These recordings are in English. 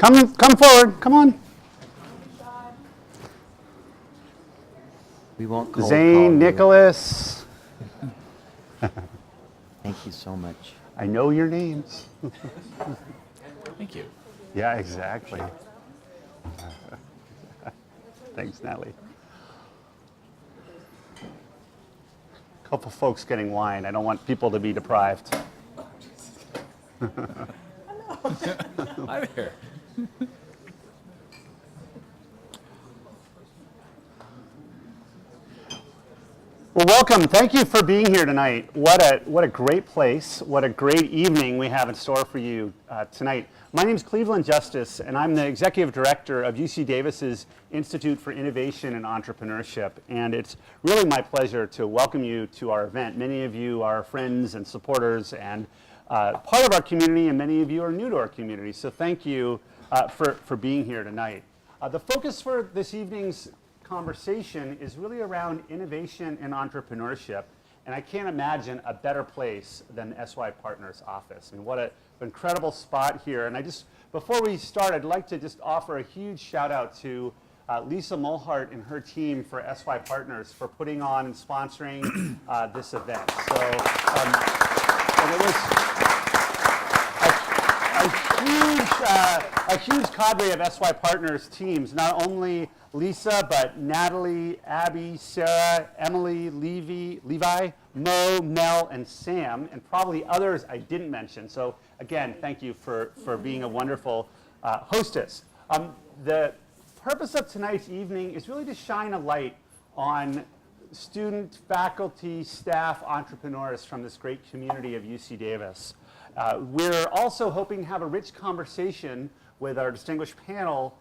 Come forward. Come on. We won't cold Zane, call you. Nicholas. Thank you so much. I know your names. Thank you. Yeah, exactly. Thanks, Natalie. Couple folks getting wine. I don't want people to be deprived. Hi there. Well, welcome. Thank you for being here tonight. What a great place. What a great evening we have in store for you tonight. My name is Cleveland Justice, and I'm the Executive Director of UCDavis's Institute for Innovation and Entrepreneurship. And it's really my pleasure to welcome you to our event. Many of you are friends and supporters and part of our community, and many of you are new to our community. So thank you for being here tonight. The focus for this evening's conversation is really around innovation and entrepreneurship, and I can't imagine a better place than SYPartners office. I mean, what an incredible spot here. And before we start, I'd like to just offer a huge shout out to Lisa Maulhardt and her team for SYPartners for putting on and sponsoring this event. So, and it was a huge cadre of SYPartners teams, not only Lisa, but Natalie, Abby, Sarah, Emily, Levi, Mo, Mel, and Sam, and probably others I didn't mention. So again, thank you for being a wonderful hostess. The purpose of tonight's evening is really to shine a light on student, faculty, staff, entrepreneurs from this great community of UCDavis. We're also hoping to have a rich conversation with our distinguished panel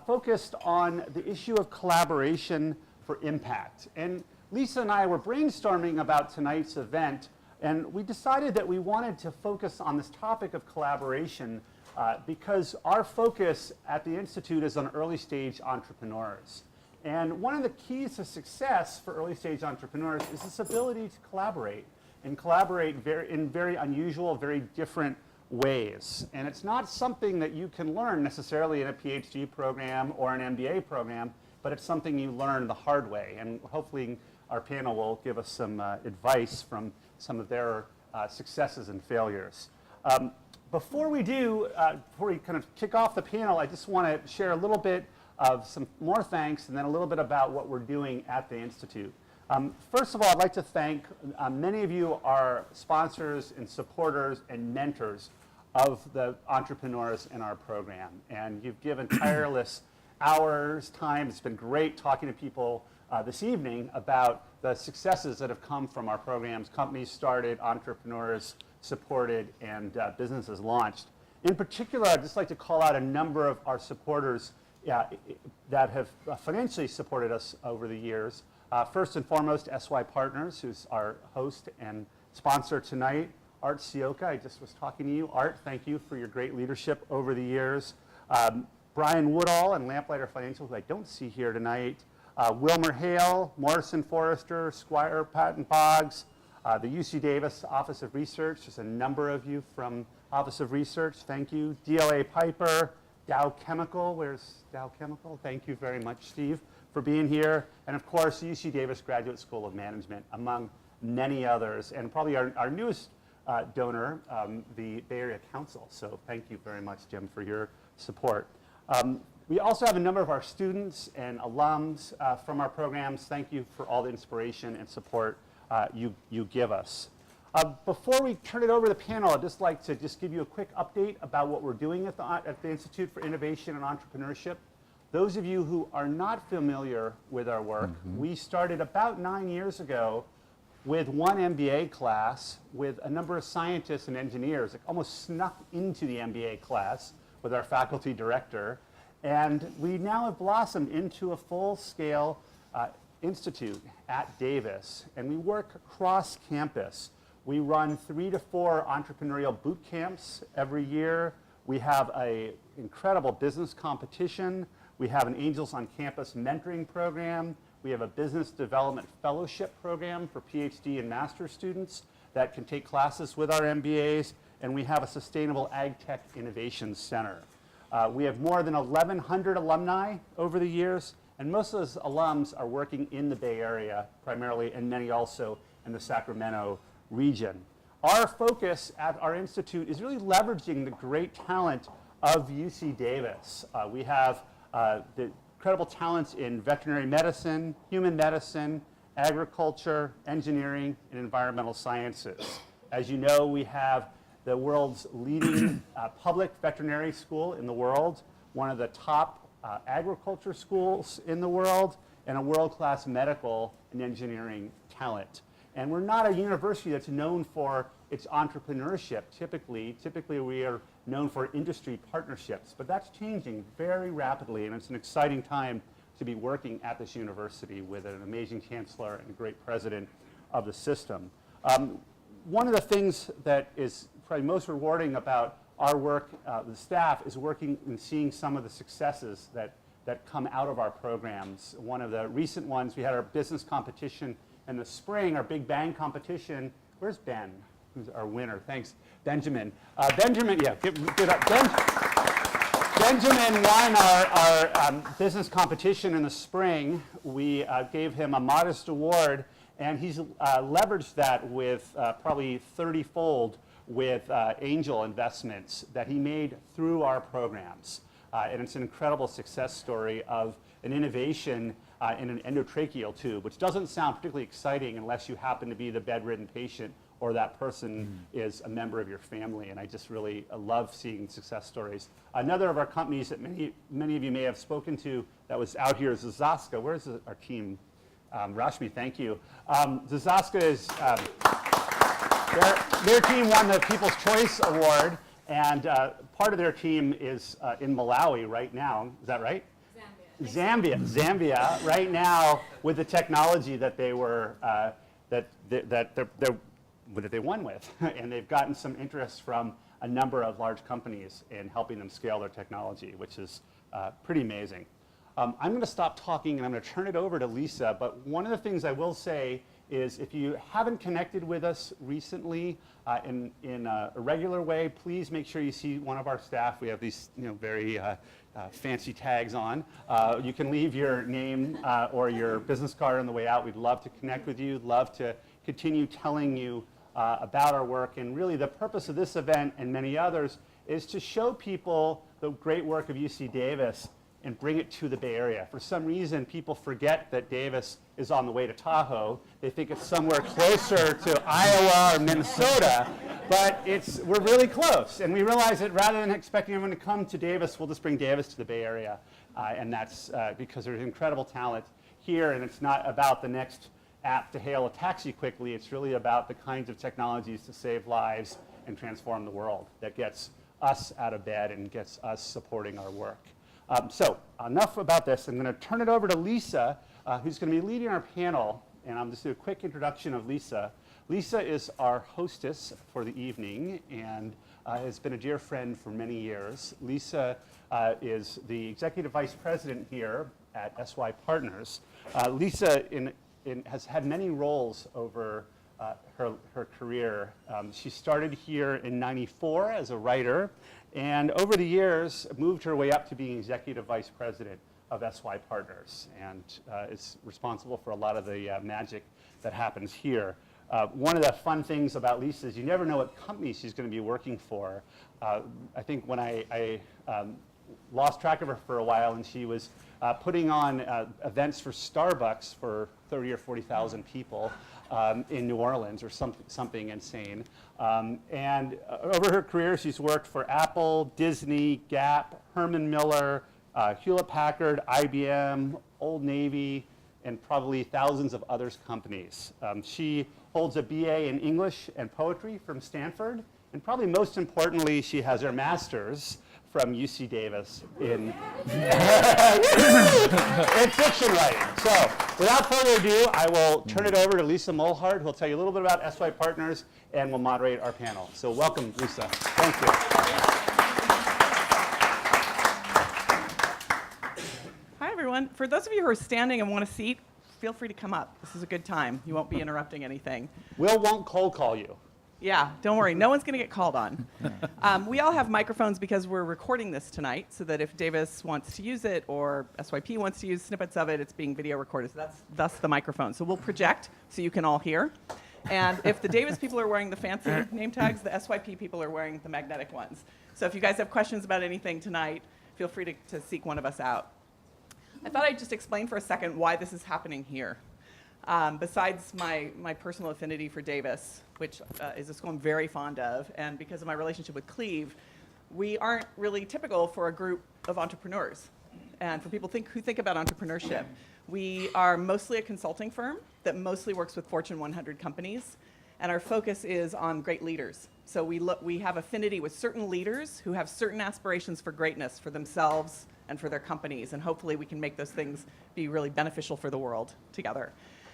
focused on the issue of collaboration for impact. And Lisa and I were brainstorming about tonight's event, and we decided that we wanted to focus on this topic of collaboration because our focus at the Institute is on early stage entrepreneurs. And one of the keys to success for early stage entrepreneurs is this ability to collaborate, and collaborate in very unusual, very different ways. And it's not something that you can learn necessarily in a PhD program or an MBA program, but it's something you learn the hard way. And hopefully our panel will give us some advice from some of their successes and failures. Before we kind of kick off the panel, I just want to share a little bit of some more thanks and then a little bit about what we're doing at the Institute. First of all, I'd like to thank many of you are sponsors and supporters and mentors of the entrepreneurs in our program. And you've given tireless hours, time. It's been great talking to people this evening about the successes that have come from our programs. Companies started, entrepreneurs supported, and businesses launched. In particular, I'd just like to call out a number of our supporters that have financially supported us over the years. First and foremost, SYPartners, who's our host and sponsor tonight. Art Sioka, I just was talking to you. Art, thank you for your great leadership over the years. Brian Woodall and Lamplighter Financial, who I don't see here tonight. Wilmer Hale, Morrison Forrester, Squire Patton Boggs, the UCDavis Office of Research. There's a number of you from Office of Research. Thank you. DLA Piper, Dow Chemical. Where's Dow Chemical? Thank you very much, Steve, for being here. And of course, the UCDavis Graduate School of Management, among many others. And probably our newest donor, the Bay Area Council. So thank you very much, Jim, for your support. We also have a number of our students and alums from our programs. Thank you for all the inspiration and support you give us. Before we turn it over to the panel, I'd just like to give you a quick update about what we're doing at the Institute for Innovation and Entrepreneurship. Those of you who are not familiar with our work, we started about 9 years ago with one MBA class with a number of scientists and engineers. It almost snuck into the MBA class with our faculty director. And we now have blossomed into a full-scale institute at Davis. And we work across campus. We run 3 to 4 entrepreneurial boot camps every year. We have an incredible business competition. We have an Angels on Campus mentoring program. We have a business development fellowship program for PhD and master's students that can take classes with our MBAs. And we have a sustainable ag tech innovation center. We have more than 1,100 alumni over the years, and most of those alums are working in the Bay Area primarily, and many also in the Sacramento region. Our focus at our institute is really leveraging the great talent of UCDavis. We have the incredible talents in veterinary medicine, human medicine, agriculture, engineering, and environmental sciences. As you know, we have the world's leading public veterinary school in the world, one of the top agriculture schools in the world, and a world-class medical and engineering talent. And we're not a university that's known for its entrepreneurship. Typically we are known for industry partnerships, but that's changing very rapidly, and it's an exciting time to be working at this university with an amazing chancellor and a great president of the system. One of the things that is probably most rewarding about our work, the staff, is working and seeing some of the successes that come out of our programs. One of the recent ones, we had our business competition in the spring, our Big Bang competition. Where's Ben? Who's our winner? Thanks, Benjamin. Benjamin, yeah, give it up. Benjamin won our business competition in the spring. We gave him a modest award, and he's leveraged that with probably 30-fold with angel investments that he made through our programs. And it's an incredible success story of an innovation in an endotracheal tube, which doesn't sound particularly exciting unless you happen to be the bedridden patient or that person is a member of your family. And I just really love seeing success stories. Another of our companies that many of you may have spoken to that was out here is Zazaska. Where's our team? Rashmi, thank you. Zazaska is, their team won the People's Choice Award, and part of their team is in Malawi right now. Is that right? Zambia right now with the technology that they were that they won with, and they've gotten some interest from a number of large companies in helping them scale their technology, which is pretty amazing. I'm going to stop talking and I'm going to turn it over to Lisa. But one of the things I will say is, if you haven't connected with us recently in a regular way, please make sure you see one of our staff. We have these very fancy tags on. You can leave your name or your business card on the way out. We'd love to connect with you, love to continue telling you about our work. And really the purpose of this event and many others is to show people the great work of UCDavis and bring it to the Bay Area. For some reason, people forget that Davis is on the way to Tahoe. They think it's somewhere closer to Iowa or Minnesota, but we're really close. And we realize that rather than expecting everyone to come to Davis, we'll just bring Davis to the Bay Area. And that's because there's incredible talent here, and it's not about the next app to hail a taxi quickly. It's really about the kinds of technologies to save lives and transform the world that gets us out of bed and gets us supporting our work. So enough about this. I'm going to turn it over to Lisa, who's going to be leading our panel. And I'm just do a quick introduction of Lisa. Lisa is our hostess for the evening and has been a dear friend for many years. Lisa is the executive vice president here at SYPartners. Lisa has had many roles over her career. She started here in '94 as a writer, and over the years moved her way up to being executive vice president of SYPartners, and is responsible for a lot of the magic that happens here. One of the fun things about Lisa is you never know what company she's going to be working for. I think when I lost track of her for a while, and she was putting on events for Starbucks for 30 or 40,000 people in New Orleans, or something insane. And over her career, she's worked for Apple, Disney, Gap, Herman Miller, Hewlett-Packard, IBM, Old Navy, and probably thousands of other companies. She holds a BA in English and poetry from Stanford, and probably most importantly, she has her master's from UCDavis in fiction writing. So without further ado, I will turn it over to Lisa Maulhardt, who will tell you a little bit about SYPartners and will moderate our panel. So welcome, Lisa. Thank you. Hi, everyone. For those of you who are standing and want a seat, feel free to come up. This is a good time. You won't be interrupting anything. Will won't cold call you. Yeah, don't worry. No one's going to get called on. We all have microphones because we're recording this tonight so that if Davis wants to use it or SYP wants to use snippets of it, it's being video recorded. So that's thus the microphone. So we'll project so you can all hear. And if the Davis people are wearing the fancy name tags, the SYP people are wearing the magnetic ones. So if you guys have questions about anything tonight, feel free to seek one of us out. I thought I'd just explain for a second why this is happening here. Besides my personal affinity for Davis, which is a school I'm very fond of, and because of my relationship with Cleve, we aren't really typical for a group of entrepreneurs. And for people who think about entrepreneurship, we are mostly a consulting firm that mostly works with Fortune 100 companies, and our focus is on great leaders. So we have affinity with certain leaders who have certain aspirations for greatness for themselves and for their companies, and hopefully we can make those things be really beneficial for the world together.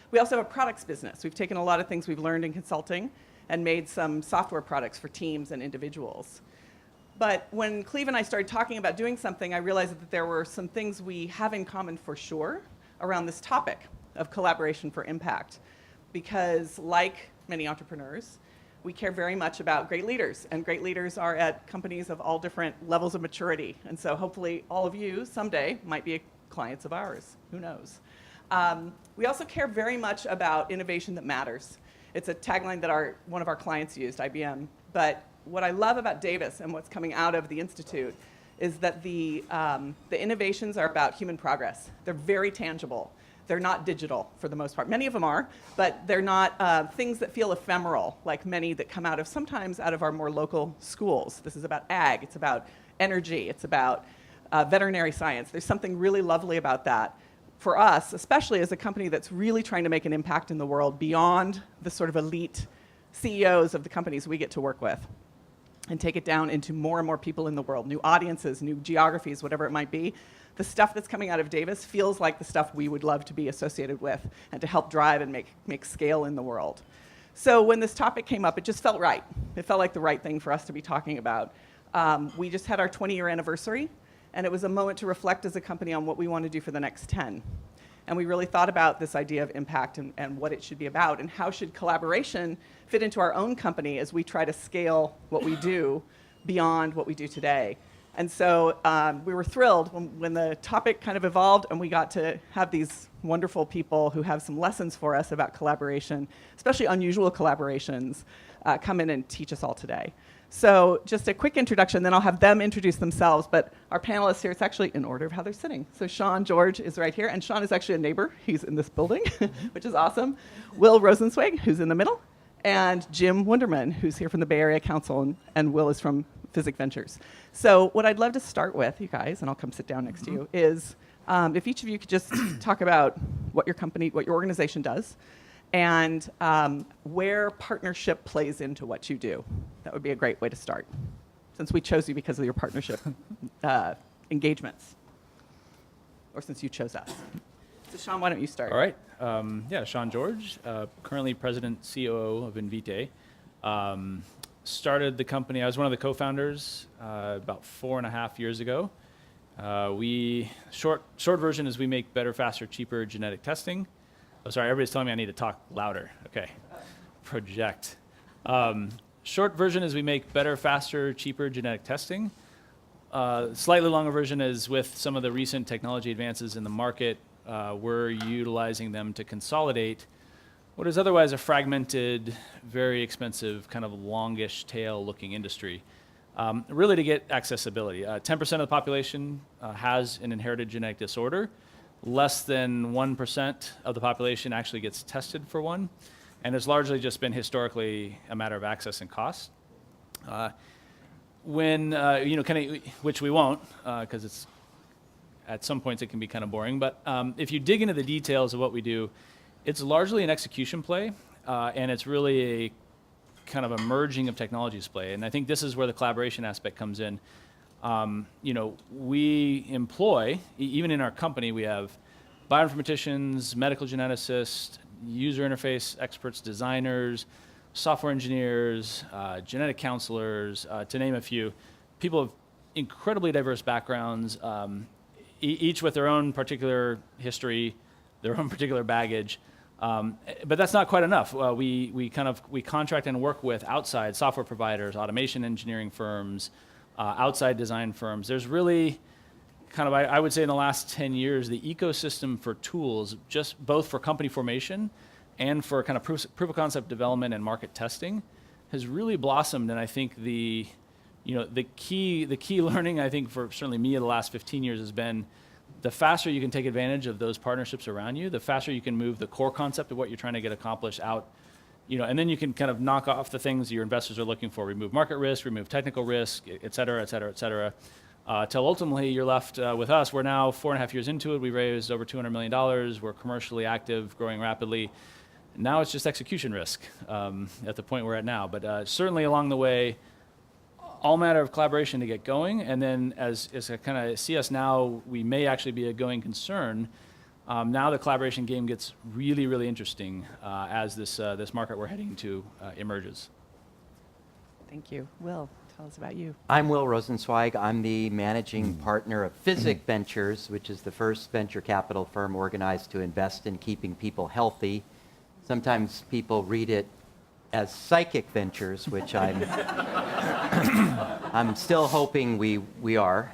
We also have a products business. We've taken a lot of things we've learned in consulting and made some software products for teams and individuals. But when Cleve and I started talking about doing something, I realized that there were some things we have in common for sure around this topic of collaboration for impact. Because like many entrepreneurs, we care very much about great leaders, and great leaders are at companies of all different levels of maturity. And so hopefully all of you someday might be clients of ours. Who knows? We also care very much about innovation that matters. It's a tagline that one of our clients used, IBM. But what I love about Davis and what's coming out of the Institute is that the innovations are about human progress. They're very tangible. They're not digital for the most part. Many of them are, but they're not things that feel ephemeral, like many that come sometimes out of our more local schools. This is about ag, it's about energy, it's about veterinary science. There's something really lovely about that. For us, especially as a company that's really trying to make an impact in the world beyond the sort of elite CEOs of the companies we get to work with, and take it down into more and more people in the world, new audiences, new geographies, whatever it might be. The stuff that's coming out of Davis feels like the stuff we would love to be associated with and to help drive and make scale in the world. So when this topic came up, it just felt right. It felt like the right thing for us to be talking about. We just had our 20-year anniversary, and it was a moment to reflect as a company on what we want to do for the next 10. And we really thought about this idea of impact and what it should be about, and how should collaboration fit into our own company as we try to scale what we do beyond what we do today. And so we were thrilled when the topic kind of evolved and we got to have these wonderful people who have some lessons for us about collaboration, especially unusual collaborations, come in and teach us all today. So just a quick introduction, then I'll have them introduce themselves. But our panelists here, it's actually in order of how they're sitting. So Sean George is right here, and Sean is actually a neighbor. He's in this building, which is awesome. Will Rosenzweig, who's in the middle, and Jim Wunderman, who's here from the Bay Area Council, and Will is from Physic Ventures. So what I'd love to start with, you guys, and I'll come sit down next to you, is if each of you could just talk about what your company, what your organization does, and where partnership plays into what you do. That would be a great way to start, since we chose you because of your partnership engagements, or since you chose us. So Sean, why don't you start? All right. Sean George, currently President COO of Invitae. Started the company, I was one of the co-founders about 4.5 years ago. Short version is we make better, faster, cheaper genetic testing. Oh, sorry, everybody's telling me I need to talk louder. Okay, project. Short version is we make better, faster, cheaper genetic testing. Slightly longer version is with some of the recent technology advances in the market, we're utilizing them to consolidate what is otherwise a fragmented, very expensive, kind of longish tail looking industry, really to get accessibility. 10% of the population has an inherited genetic disorder. Less than 1% of the population actually gets tested for one, and it's largely just been historically a matter of access and cost. Which we won't, because it's at some points it can be kind of boring. But if you dig into the details of what we do, it's largely an execution play, and it's really a kind of a merging of technologies play. And I think this is where the collaboration aspect comes in. We employ, even in our company, we have bioinformaticians, medical geneticists, user interface experts, designers, software engineers, genetic counselors, to name a few. People of incredibly diverse backgrounds, each with their own particular history, their own particular baggage, But that's not quite enough. We contract and work with outside software providers, automation engineering firms, outside design firms. There's really I would say in the last 10 years, the ecosystem for tools, just both for company formation and for kind of proof of concept development and market testing, has really blossomed. And I think the key learning, I think for certainly me in the last 15 years has been the faster you can take advantage of those partnerships around you, the faster you can move the core concept of what you're trying to get accomplished out, and then you can kind of knock off the things your investors are looking for, remove market risk, remove technical risk, et cetera, et cetera, et cetera. Till ultimately you're left with us. We're now 4.5 years into it. We raised over $200 million. We're commercially active, growing rapidly. Now it's just execution risk at the point we're at now. But certainly along the way, all matter of collaboration to get going. And then as I kind of see us now, we may actually be a going concern. Now the collaboration game gets really, really interesting as this market we're heading to emerges. Thank you. Will, tell us about you. I'm Will Rosenzweig. I'm the managing partner of Physic Ventures, which is the first venture capital firm organized to invest in keeping people healthy. Sometimes people read it as Psychic Ventures, which I'm still hoping we are.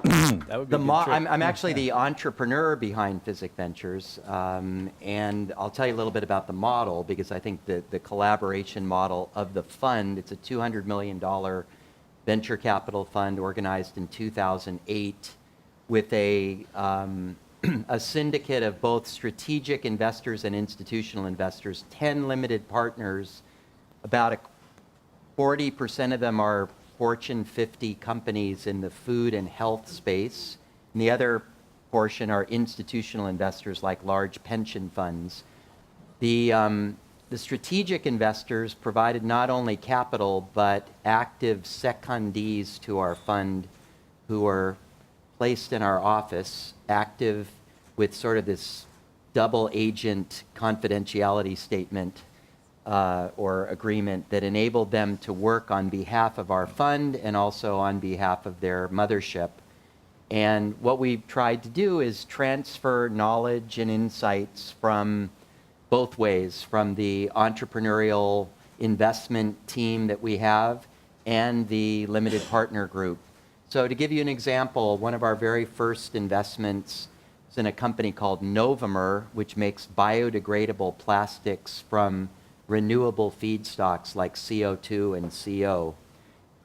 That would be a good trick. I'm actually the entrepreneur behind Physic Ventures, and I'll tell you a little bit about the model because I think the collaboration model of the fund, it's a $200 million venture capital fund organized in 2008 with a syndicate of both strategic investors and institutional investors, 10 limited partners. About 40% of them are Fortune 50 companies in the food and health space. And the other portion are institutional investors like large pension funds. The strategic investors provided not only capital, but active secondees to our fund who are placed in our office, active with sort of this double agent confidentiality statement or agreement that enabled them to work on behalf of our fund and also on behalf of their mothership. And what we've tried to do is transfer knowledge and insights from both ways, from the entrepreneurial investment team that we have and the limited partner group. So to give you an example, one of our very first investments is in a company called Novomer, which makes biodegradable plastics from renewable feedstocks like CO2 and CO.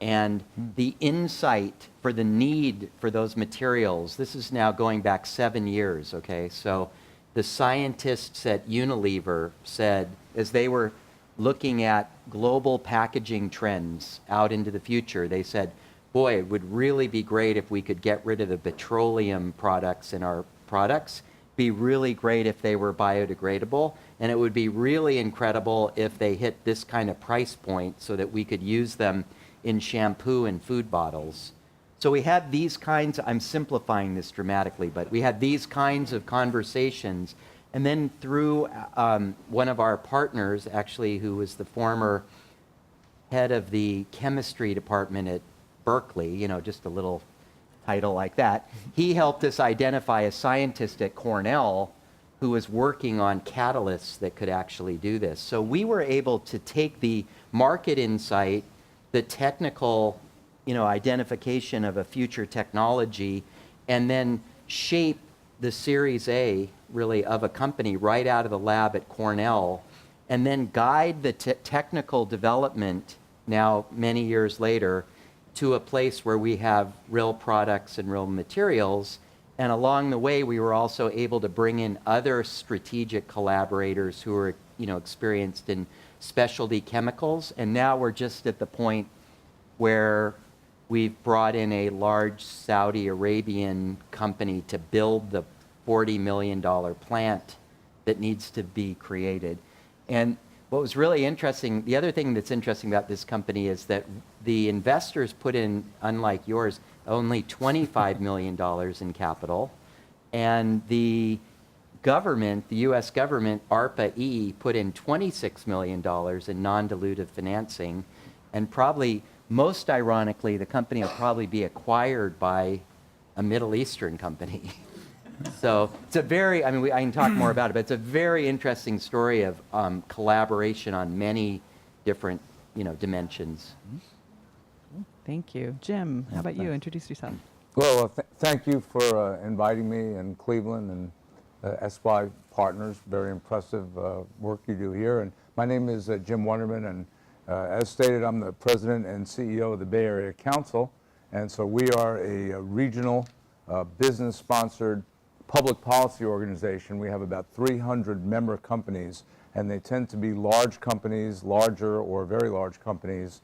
And the insight for the need for those materials, this is now going back 7 years, okay? So the scientists at Unilever said, as they were looking at global packaging trends out into the future, they said, boy, it would really be great if we could get rid of the petroleum products in our products. Be really great if they were biodegradable, and it would be really incredible if they hit this kind of price point so that we could use them in shampoo and food bottles. So we had these kinds, I'm simplifying this dramatically, but we had these kinds of conversations, and then through one of our partners, actually, who was the former head of the chemistry department at Berkeley, just a little title like that, he helped us identify a scientist at Cornell who was working on catalysts that could actually do this. So we were able to take the market insight, the technical identification of a future technology, and then shape the Series A, really, of a company right out of the lab at Cornell, and then guide the technical development now, many years later, to a place where we have real products and real materials. And along the way, we were also able to bring in other strategic collaborators who are, experienced in specialty chemicals. And now we're just at the point where we've brought in a large Saudi Arabian company to build the $40 million plant that needs to be created. And what was really interesting, the other thing that's interesting about this company is that the investors put in, unlike yours, only $25 million in capital. And the government, the US government, ARPA-E, put in $26 million in non-dilutive financing. And probably, most ironically, the company will probably be acquired by a Middle Eastern company. So it's a very, I mean, I can talk more about it, but it's a very interesting story of collaboration on many different, dimensions. Thank you. Jim, how about you? Introduce yourself. Well, thank you for inviting me in Cleveland and SYPartners. Very impressive work you do here. And my name is Jim Wunderman, and as stated, I'm the president and CEO of the Bay Area Council. And so we are a regional business-sponsored public policy organization. We have about 300 member companies, and they tend to be large companies, larger or very large companies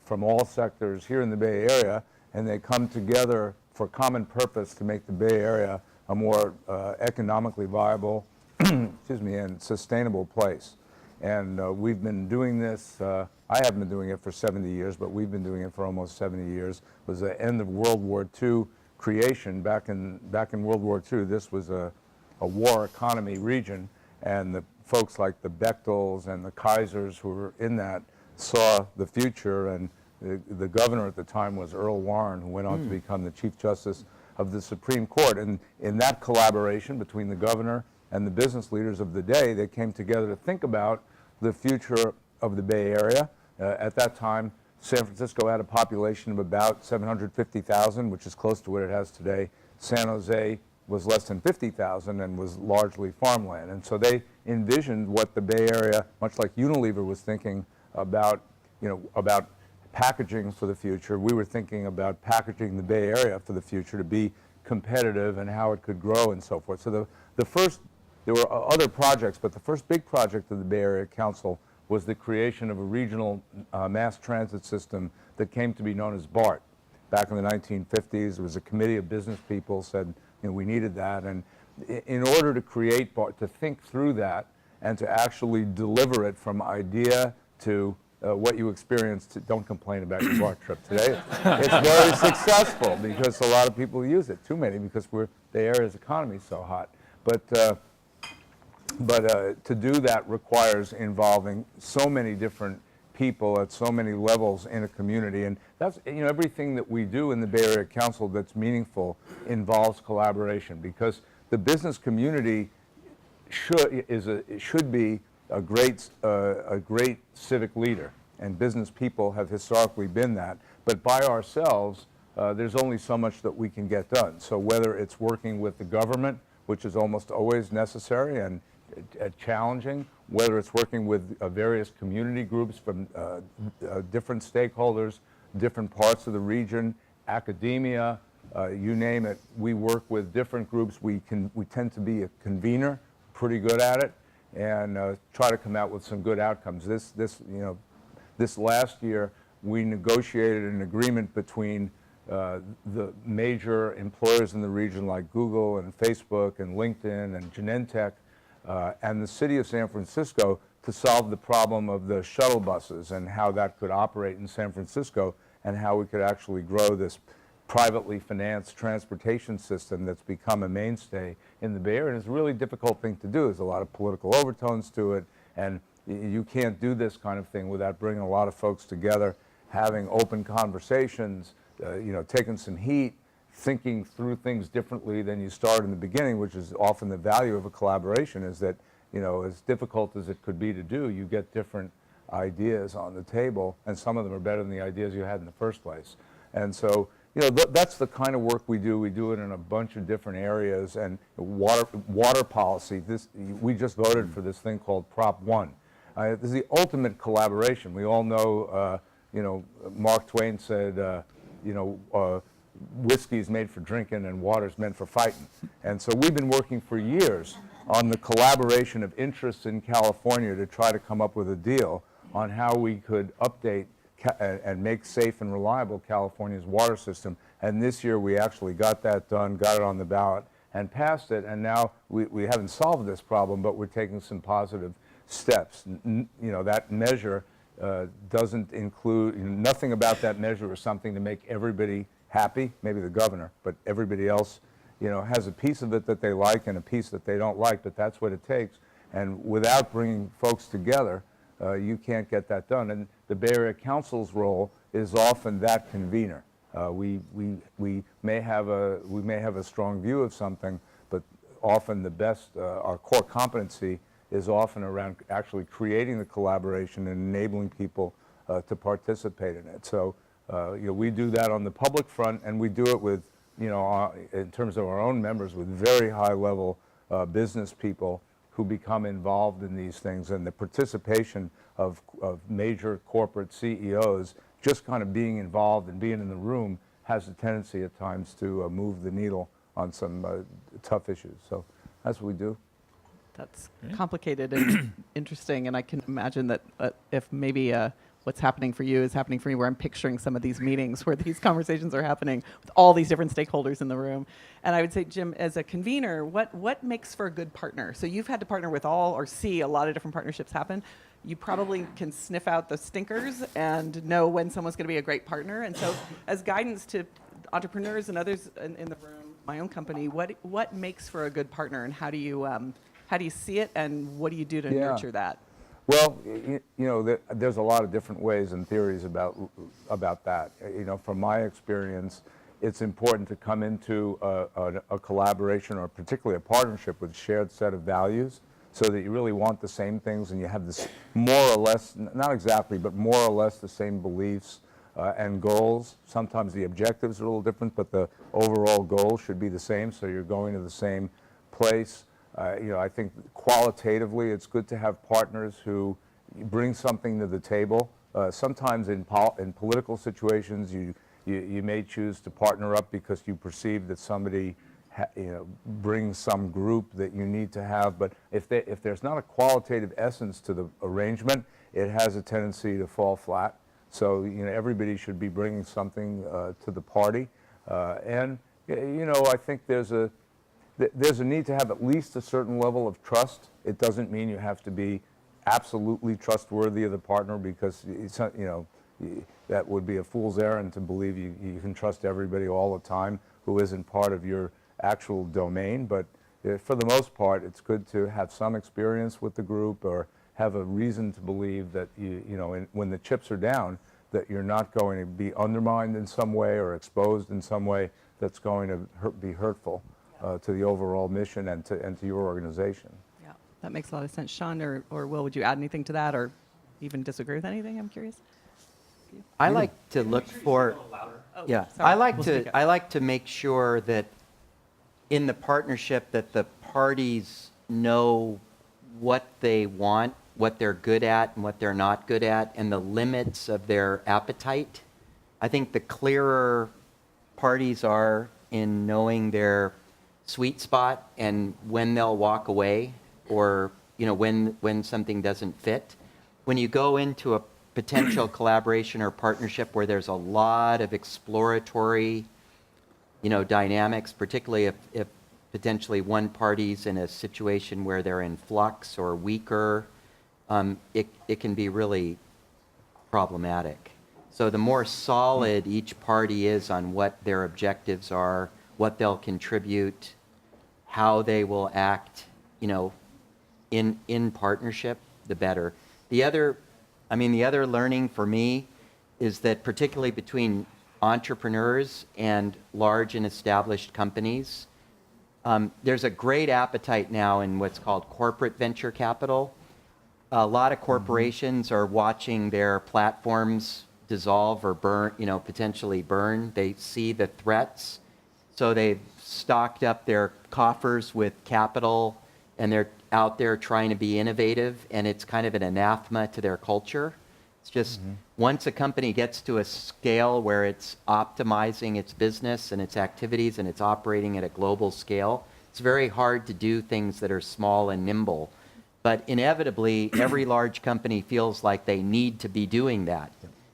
from all sectors here in the Bay Area, and they come together for common purpose to make the Bay Area a more economically viable and sustainable place. And we've been doing this, I haven't been doing it for 70 years, but we've been doing it for almost 70 years. It was the end of World War II creation. Back in World War II, this was a war economy region, and the folks like the Bechtels and the Kaisers who were in that saw the future, and the governor at the time was Earl Warren, who went on to become the Chief Justice of the Supreme Court. And in that collaboration between the governor and the business leaders of the day, they came together to think about the future of the Bay Area. At that time, San Francisco had a population of about 750,000, which is close to what it has today. San Jose was less than 50,000 and was largely farmland. And so they envisioned what the Bay Area, much like Unilever was thinking about, about packaging for the future. We were thinking about packaging the Bay Area for the future to be competitive and how it could grow and so forth. So there were other projects, but the first big project of the Bay Area Council was the creation of a regional mass transit system that came to be known as BART. Back in the 1950s, there was a committee of business people said, we needed that. And in order to create BART, to think through that and to actually deliver it from idea to what you experienced, don't complain about your BART trip today. It's very successful because a lot of people use it, too many, because the area's economy is so hot. But to do that requires involving so many different people at so many levels in a community, and that's everything that we do in the Bay Area Council that's meaningful involves collaboration, because the business community should be a great civic leader, and business people have historically been that. But by ourselves, there's only so much that we can get done. So whether it's working with the government, which is almost always necessary and challenging, whether it's working with various community groups from different stakeholders, different parts of the region, academia, you name it, we work with different groups. We tend to be a convener, pretty good at it, and try to come out with some good outcomes. This last year, we negotiated an agreement between the major employers in the region like Google and Facebook and LinkedIn and Genentech and the city of San Francisco to solve the problem of the shuttle buses and how that could operate in San Francisco and how we could actually grow this privately financed transportation system that's become a mainstay in the Bay Area. And it's a really difficult thing to do. There's a lot of political overtones to it, and you can't do this kind of thing without bringing a lot of folks together, having open conversations, taking some heat, thinking through things differently than you start in the beginning, which is often the value of a collaboration, is that, as difficult as it could be to do, you get different ideas on the table, and some of them are better than the ideas you had in the first place. And so, that's the kind of work we do. We do it in a bunch of different areas. And water policy, we just voted for this thing called Prop 1. This is the ultimate collaboration. We all know, Mark Twain said, whiskey is made for drinking and water is meant for fighting. And so we've been working for years on the collaboration of interests in California to try to come up with a deal on how we could update and make safe and reliable California's water system. And this year we actually got that done, got it on the ballot, and passed it. And now we haven't solved this problem, but we're taking some positive steps. That measure doesn't include, nothing about that measure is something to make everybody happy, maybe the governor, but everybody else, has a piece of it that they like and a piece that they don't like, but that's what it takes. And without bringing folks together, you can't get that done. And the Bay Area Council's role is often that convener. We may have a strong view of something, but often the best, our core competency is often around actually creating the collaboration and enabling people to participate in it. So, we do that on the public front, and we do it with, in terms of our own members, with very high-level business people who become involved in these things, and the participation of major corporate CEOs just kind of being involved and being in the room has a tendency at times to move the needle on some tough issues. So that's what we do. That's complicated and interesting, and I can imagine that if maybe what's happening for you is happening for me, where I'm picturing some of these meetings where these conversations are happening with all these different stakeholders in the room. And I would say, Jim, as a convener, what makes for a good partner? So you've had to partner with all or see a lot of different partnerships happen. You probably can sniff out the stinkers and know when someone's going to be a great partner. And so as guidance to entrepreneurs and others in the room, my own company, what makes for a good partner, and how do you see it, and what do you do to nurture that? Well, there's a lot of different ways and theories about that. From my experience, it's important to come into a collaboration, or particularly a partnership, with a shared set of values, so that you really want the same things, and you have this more or less, not exactly, but more or less the same beliefs and goals. Sometimes the objectives are a little different, but the overall goal should be the same, so you're going to the same place. I think qualitatively it's good to have partners who bring something to the table. Sometimes in political situations, you may choose to partner up because you perceive that somebody brings some group that you need to have. But if there's not a qualitative essence to the arrangement, it has a tendency to fall flat. So everybody should be bringing something to the party. And I think there's a need to have at least a certain level of trust. It doesn't mean you have to be absolutely trustworthy of the partner, because that would be a fool's errand to believe you can trust everybody all the time who isn't part of your actual domain. But for the most part, it's good to have some experience with the group, or have a reason to believe that when the chips are down, that you're not going to be undermined in some way or exposed in some way that's going to be hurtful to the overall mission and to your organization. Yeah, that makes a lot of sense. Sean or Will, would you add anything to that, or even disagree with anything? I'm curious. I like to look for, sorry. I like to make sure that in the partnership that the parties know what they want, what they're good at and what they're not good at, and the limits of their appetite. I think the clearer parties are in knowing their sweet spot and when they'll walk away, or when something doesn't fit. When you go into a potential collaboration or partnership where there's a lot of exploratory dynamics, particularly if potentially one party's in a situation where they're in flux or weaker, it can be really problematic. So the more solid each party is on what their objectives are, what they'll contribute, how they will act, in partnership, the better. The other learning for me is that, particularly between entrepreneurs and large and established companies, there's a great appetite now in what's called corporate venture capital. A lot of corporations are watching their platforms dissolve or burn, potentially burn. They see the threats. So they've stocked up their coffers with capital, and they're out there trying to be innovative, and it's kind of an anathema to their culture. It's just once a company gets to a scale where it's optimizing its business and its activities and it's operating at a global scale, it's very hard to do things that are small and nimble. But inevitably, every large company feels like they need to be doing that.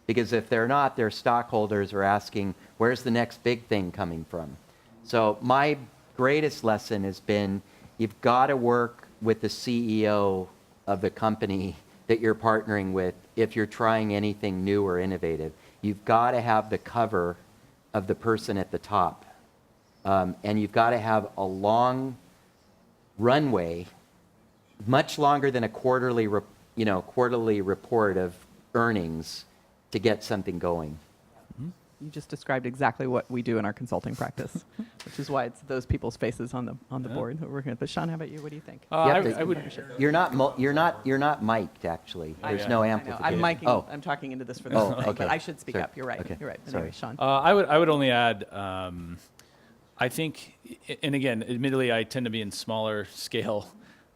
Because if they're not, their stockholders are asking, where's the next big thing coming from? So my greatest lesson has been, you've got to work with the CEO of the company that you're partnering with if you're trying anything new or innovative. You've got to have the cover of the person at the top. And you've got to have a long runway, much longer than a quarterly report of earnings, to get something going. You just described exactly what we do in our consulting practice, which is why it's those people's faces on the board that we're working with. But Sean, how about you? What do you think? I would. You're not mic'd, actually. There's no I know. amplification. I'm miking. Oh, I'm talking into this for Oh, the thing, okay. but I should speak Sorry. up. You're right. Okay. You're right. Sorry. Anyway, Sean. I would only add, I think, and again, admittedly, I tend to be in smaller scale,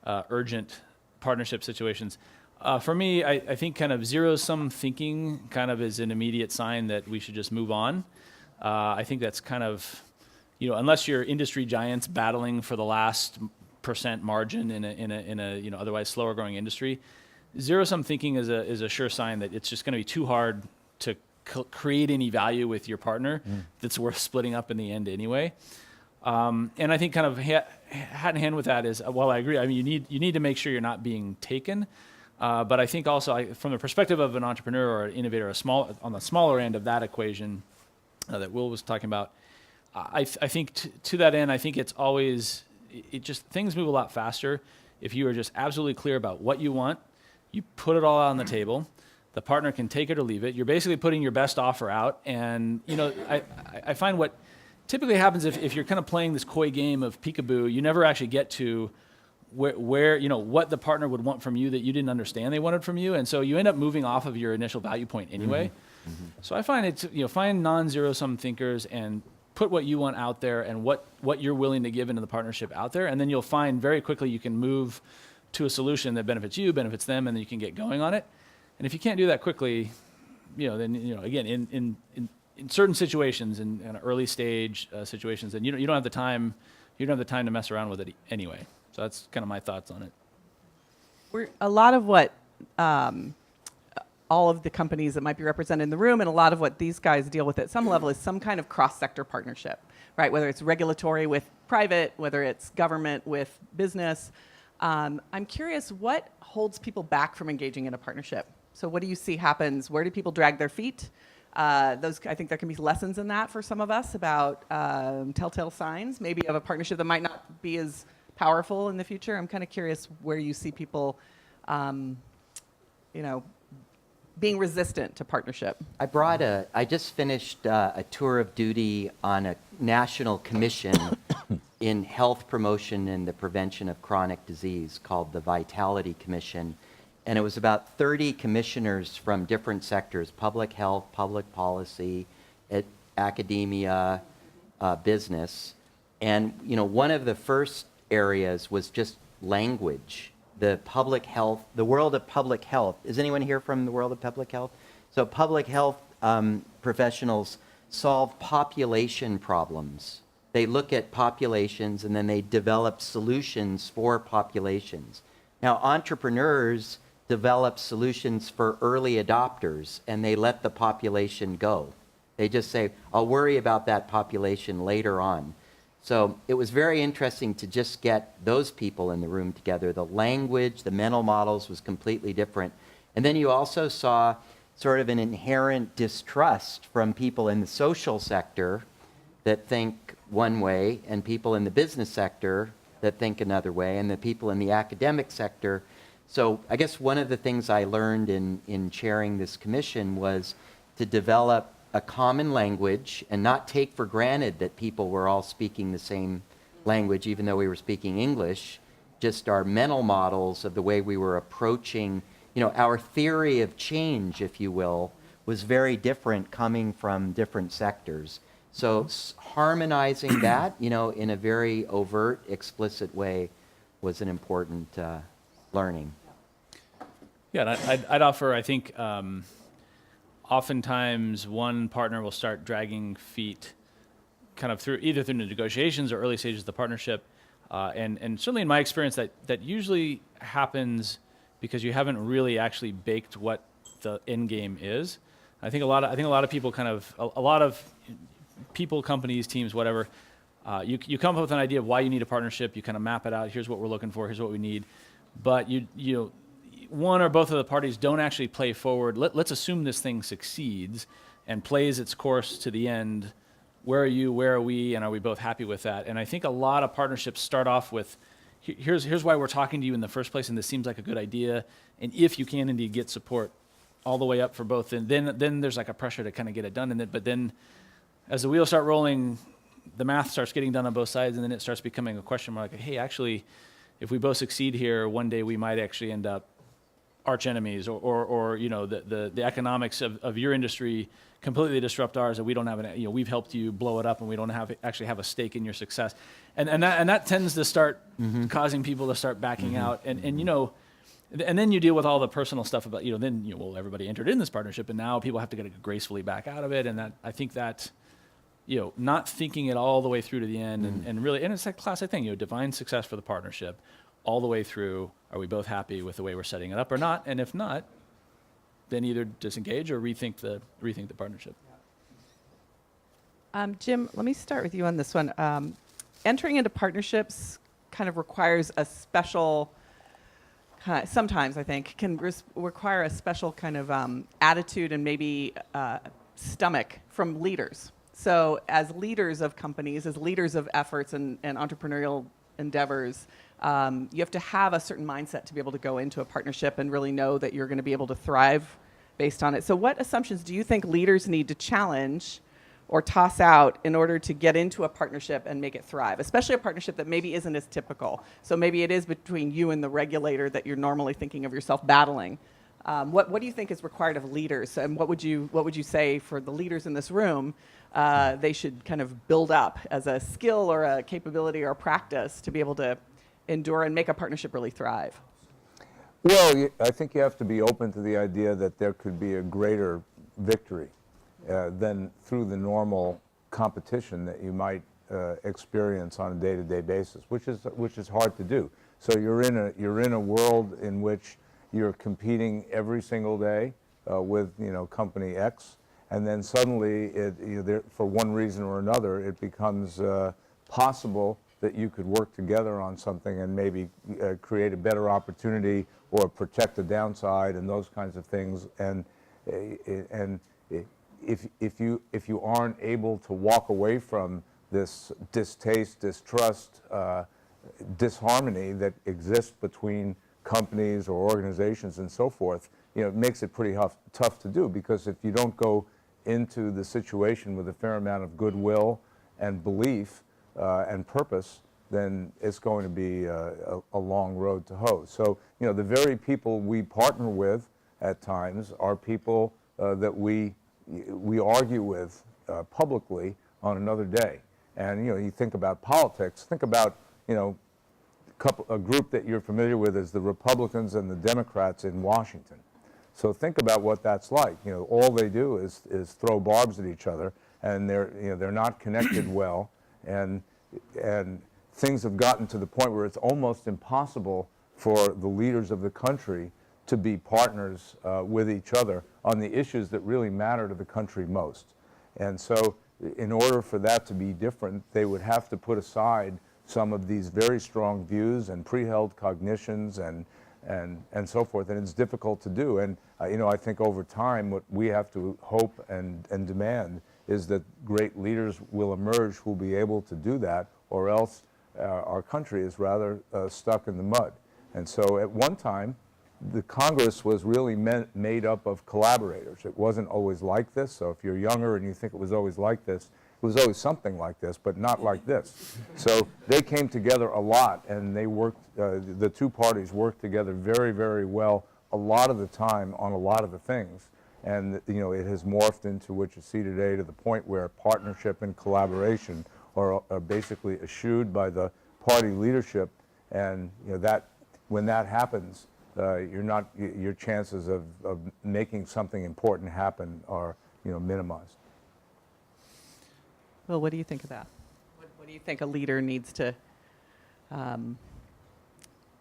urgent partnership situations. For me, I think kind of zero-sum thinking kind of is an immediate sign that we should just move on. I think that's kind of, unless you're industry giants battling for the last % margin in a otherwise slower growing industry, zero-sum thinking is a sure sign that it's just going to be too hard to create any value with your partner that's worth splitting up in the end anyway. And I think kind of hand in hand with that is, well, I agree. I mean, you need to make sure you're not being taken. But I think also from the perspective of an entrepreneur or an innovator, on the smaller end of that equation that Will was talking about, I think to that end, I think it's always, things move a lot faster if you are just absolutely clear about what you want. You put it all out on the table. The partner can take it or leave it. You're basically putting your best offer out. And, I find what typically happens if you're kind of playing this coy game of peekaboo, you never actually get to where what the partner would want from you that you didn't understand they wanted from you, and so you end up moving off of your initial value point anyway. Mm-hmm. So I find it's find non-zero sum thinkers and put what you want out there and what you're willing to give into the partnership out there, and then you'll find very quickly you can move to a solution that benefits you, benefits them, and then you can get going on it. And if you can't do that quickly, then again in certain situations, in early stage situations, then you don't have the time. You don't have the time to mess around with it anyway. So that's kind of my thoughts on it. A lot of what all of the companies that might be represented in the room and a lot of what these guys deal with at some level is some kind of cross-sector partnership, right? Whether it's regulatory with private, whether it's government with business. I'm curious, what holds people back from engaging in a partnership? So what do you see happens? Where do people drag their feet? I think there can be lessons in that for some of us about telltale signs, maybe of a partnership that might not be as powerful in the future. I'm kind of curious where you see people, being resistant to partnership. I just finished a tour of duty on a national commission in health promotion and the prevention of chronic disease called the Vitality Commission. And it was about 30 commissioners from different sectors: public health, public policy, academia, business. And, one of the first areas was just language, the public health, the world of public health. Is anyone here from the world of public health? So public health professionals solve population problems. They look at populations and then they develop solutions for populations. Now, entrepreneurs develop solutions for early adopters and they let the population go. They just say, I'll worry about that population later on. So it was very interesting to just get those people in the room together. The language, the mental models was completely different. And then you also saw sort of an inherent distrust from people in the social sector that think one way, and people in the business sector that think another way, and the people in the academic sector. So I guess one of the things I learned in chairing this commission was to develop a common language and not take for granted that people were all speaking the same language, even though we were speaking English. Just our mental models of the way we were approaching, our theory of change, if you will, was very different coming from different sectors. So harmonizing that, in a very overt, explicit way was an important learning. Yeah, and I'd offer, I think, oftentimes one partner will start dragging feet kind of either through negotiations or early stages of the partnership. And certainly in my experience, that usually happens because you haven't really actually baked what the end game is. I think a lot of people a lot of people, companies, teams, whatever, you come up with an idea of why you need a partnership, you kind of map it out, here's what we're looking for, here's what we need. But one or both of the parties don't actually play forward. Let's assume this thing succeeds and plays its course to the end. Where are you? Where are we? And are we both happy with that? And I think a lot of partnerships start off with, here's why we're talking to you in the first place, and this seems like a good idea. And if you can indeed get support, all the way up for both. And then there's like a pressure to kind of get it done. But then as the wheels start rolling, the math starts getting done on both sides, and then it starts becoming a question mark. Like, hey, actually, if we both succeed here, one day we might actually end up arch enemies, or the economics of your industry completely disrupt ours, and we don't have we've helped you blow it up, and we don't actually have a stake in your success, and that tends to start causing people to start backing out, and then you deal with all the personal stuff about everybody entered in this partnership, and now people have to get gracefully back out of it, and that I think that not thinking it all the way through to the end, and really, and it's that classic thing, define success for the partnership all the way through. Are we both happy with the way we're setting it up or not? And if not, then either disengage or rethink the partnership. Jim, let me start with you on this one. Entering into partnerships kind of requires a special, sometimes I think, can require a special kind of attitude and maybe stomach from leaders. So as leaders of companies, as leaders of efforts and entrepreneurial endeavors, you have to have a certain mindset to be able to go into a partnership and really know that you're going to be able to thrive based on it. So what assumptions do you think leaders need to challenge or toss out in order to get into a partnership and make it thrive, especially a partnership that maybe isn't as typical? So maybe it is between you and the regulator that you're normally thinking of yourself battling. What do you think is required of leaders, and what would you say for the leaders in this room they should kind of build up as a skill or a capability or a practice to be able to endure and make a partnership really thrive? Well, I think you have to be open to the idea that there could be a greater victory than through the normal competition that you might experience on a day-to-day basis, which is hard to do. So you're in a world in which you're competing every single day with company X, and then suddenly for one reason or another it becomes possible that you could work together on something and maybe create a better opportunity or protect the downside and those kinds of things. And if you aren't able to walk away from this distaste, distrust, disharmony that exists between companies or organizations and so forth, it makes it pretty tough to do, because if you don't go into the situation with a fair amount of goodwill and belief and purpose, then it's going to be a long road to hoe. So, the very people we partner with at times are people that we argue with publicly on another day. And, you think about politics, think about, a group that you're familiar with is the Republicans and the Democrats in Washington. So think about what that's like. All they do is throw barbs at each other, and they're not connected well, and things have gotten to the point where it's almost impossible for the leaders of the country to be partners with each other on the issues that really matter to the country most. And so in order for that to be different, they would have to put aside some of these very strong views and pre-held cognitions and so forth, and it's difficult to do. And I think over time what we have to hope and demand is that great leaders will emerge who will be able to do that, or else our country is rather stuck in the mud. And so at one time, the Congress was really made up of collaborators. It wasn't always like this, so if you're younger and you think it was always like this, it was always something like this, but not like this. So they came together a lot, and they worked, the two parties worked together very, very well a lot of the time on a lot of the things. And it has morphed into what you see today, to the point where partnership and collaboration are basically eschewed by the party leadership. And that when that happens, your chances of making something important happen are minimized. Well, what do you think of that? What do you think a leader needs to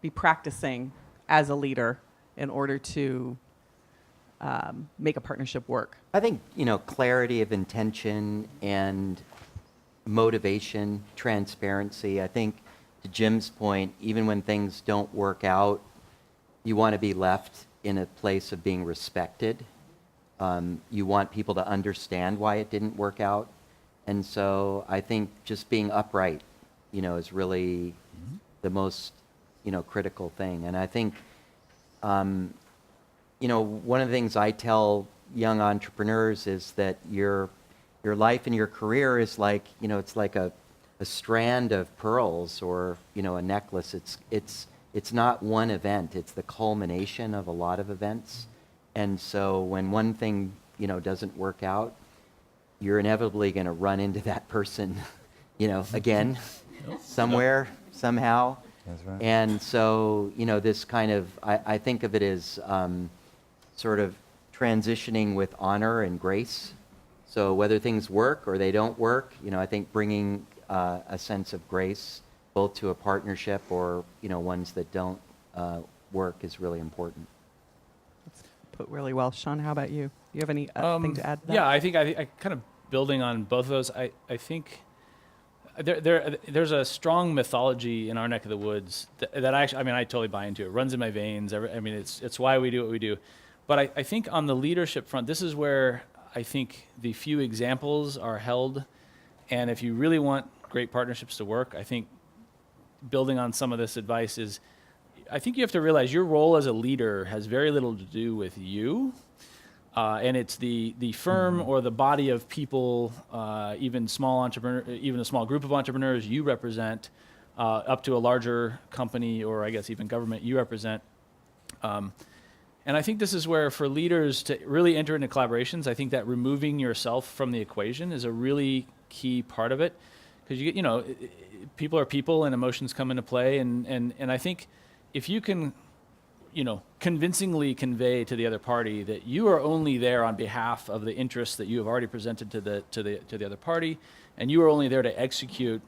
be practicing as a leader in order to make a partnership work? I think, clarity of intention and motivation, transparency. I think, to Jim's point, even when things don't work out, you want to be left in a place of being respected. You want people to understand why it didn't work out. And so I think just being upright, is really the most, critical thing. And I think one of the things I tell young entrepreneurs is that your life and your career is like, it's like a strand of pearls or, a necklace. It's not one event. It's the culmination of a lot of events. And so when one thing, doesn't work out, you're inevitably going to run into that person, again, somewhere, somehow. That's right. And so, this kind of, I think of it as sort of transitioning with honor and grace. So whether things work or they don't work, I think bringing a sense of grace both to a partnership or, ones that don't work is really important. That's put really well. Sean, how about you? You have any thing to add to that? Yeah, I think I kind of building on both of those. I think there's a strong mythology in our neck of the woods that actually, I totally buy into. It runs in my veins. It's why we do what we do. But I think on the leadership front, this is where I think the few examples are held. And if you really want great partnerships to work, I think building on some of this advice is, I think you have to realize your role as a leader has very little to do with you. And it's the firm or the body of people, even a small group of entrepreneurs you represent, up to a larger company or I guess even government you represent. And I think this is where for leaders to really enter into collaborations, I think that removing yourself from the equation is a really key part of it. Because people are people and emotions come into play. And I think if you can, convincingly convey to the other party that you are only there on behalf of the interests that you have already presented to the other party, and you are only there to execute,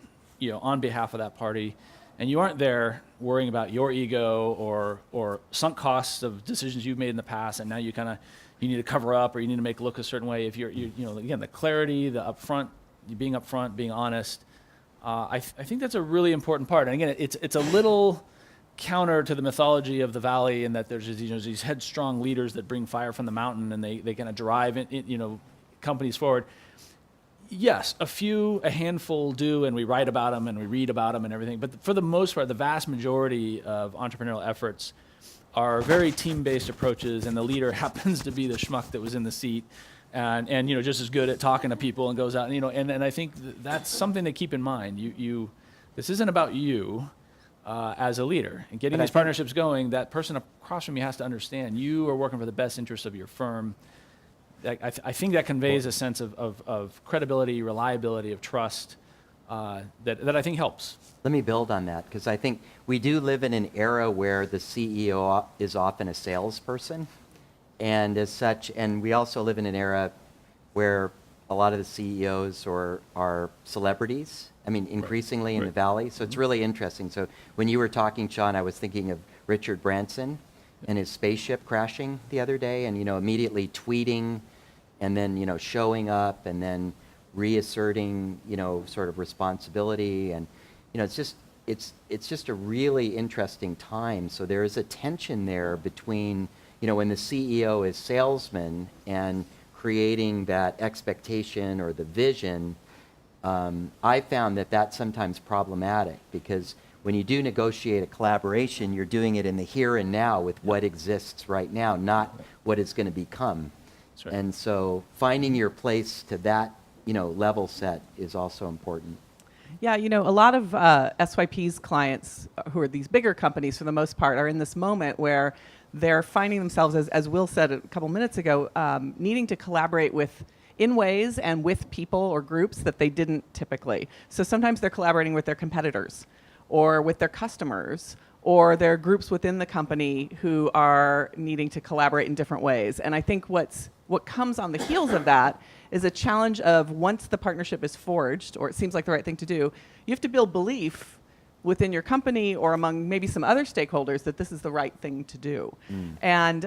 on behalf of that party, and you aren't there worrying about your ego or sunk costs of decisions you've made in the past, and now you need to cover up or you need to make it look a certain way. If you're again, the clarity, the upfront, being upfront, being honest, I think that's a really important part. And again, it's a little counter to the mythology of the Valley in that there's these headstrong leaders that bring fire from the mountain and they kind of drive companies forward. Yes, a handful do, and we write about them and we read about them and everything. But for the most part, the vast majority of entrepreneurial efforts are very team-based approaches, and the leader happens to be the schmuck that was in the seat, and just as good at talking to people and goes out. And I think that's something to keep in mind. This isn't about you as a leader and getting these partnerships going. That person across from you has to understand you are working for the best interests of your firm. I think that conveys a sense of credibility, reliability, of trust that I think helps. Let me build on that, because I think we do live in an era where the CEO is often a salesperson. And as such, and we also live in an era where a lot of the CEOs are celebrities. Increasingly in the Valley. So it's really interesting. So when you were talking, Sean, I was thinking of Richard Branson and his spaceship crashing the other day, and immediately tweeting, and then showing up, and then reasserting sort of responsibility, and it's just a really interesting time. So there is a tension there between when the CEO is salesman and creating that expectation or the vision. I found that sometimes problematic, because when you do negotiate a collaboration, you're doing it in the here and now with what exists right now, not what is going to become. That's right. And so finding your place to that, level set is also important. Yeah, a lot of SYP's clients, who are these bigger companies for the most part, are in this moment where they're finding themselves, as Will said a couple minutes ago, needing to collaborate in ways and with people or groups that they didn't typically. So sometimes they're collaborating with their competitors or with their customers, or there are groups within the company who are needing to collaborate in different ways. And I think what comes on the heels of that is a challenge of, once the partnership is forged, or it seems like the right thing to do, you have to build belief within your company or among maybe some other stakeholders that this is the right thing to do. And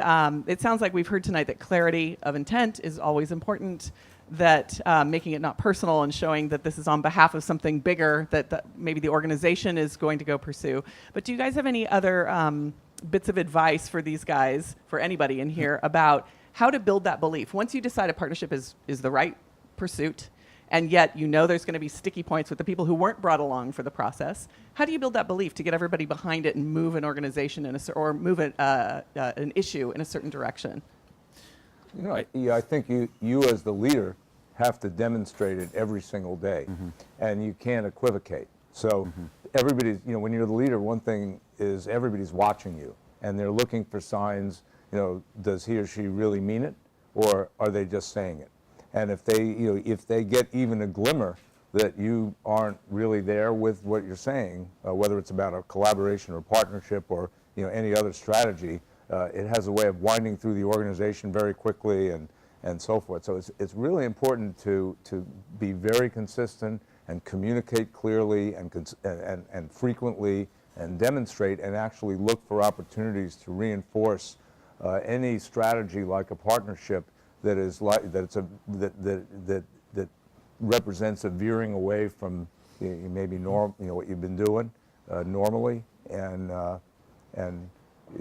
it sounds like we've heard tonight that clarity of intent is always important, that making it not personal and showing that this is on behalf of something bigger that maybe the organization is going to go pursue. But do you guys have any other bits of advice for these guys, for anybody in here, about how to build that belief? Once you decide a partnership is the right pursuit, and yet you know there's going to be sticky points with the people who weren't brought along for the process. How do you build that belief to get everybody behind it and move an organization or move an issue in a certain direction? You know, yeah, I think you as the leader have to demonstrate it every single day, and you can't equivocate. So everybody's, you know, when you're the leader, one thing is everybody's watching you, and they're looking for signs. You know, does he or she really mean it, or are they just saying it? And if they, you know, if they get even a glimmer that you aren't really there with what you're saying, whether it's about a collaboration or partnership or, you know, any other strategy, it has a way of winding through the organization very quickly and so forth. So it's really important to be very consistent and communicate clearly and frequently and demonstrate and actually look for opportunities to reinforce any strategy like a partnership that is like that represents a veering away from maybe what you've been doing normally, and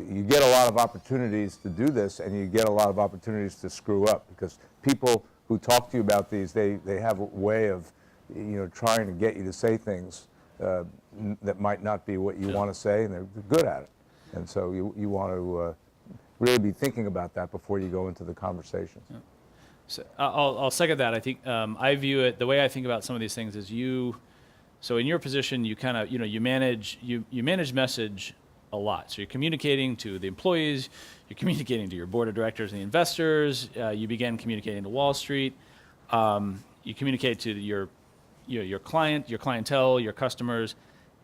you get a lot of opportunities to do this, and you get a lot of opportunities to screw up, because people who talk to you about these, they have a way of, you know, trying to get you to say things that might not be what you want to say, and they're good at it. And so you want to really be thinking about that before you go into the conversations. Yeah. So I'll second that. I think I view it, the way I think about some of these things is so in your position, you kind of, you know, you manage message a lot. So you're communicating to the employees, you're communicating to your board of directors and the investors, you begin communicating to Wall Street, you communicate to your clientele, your customers.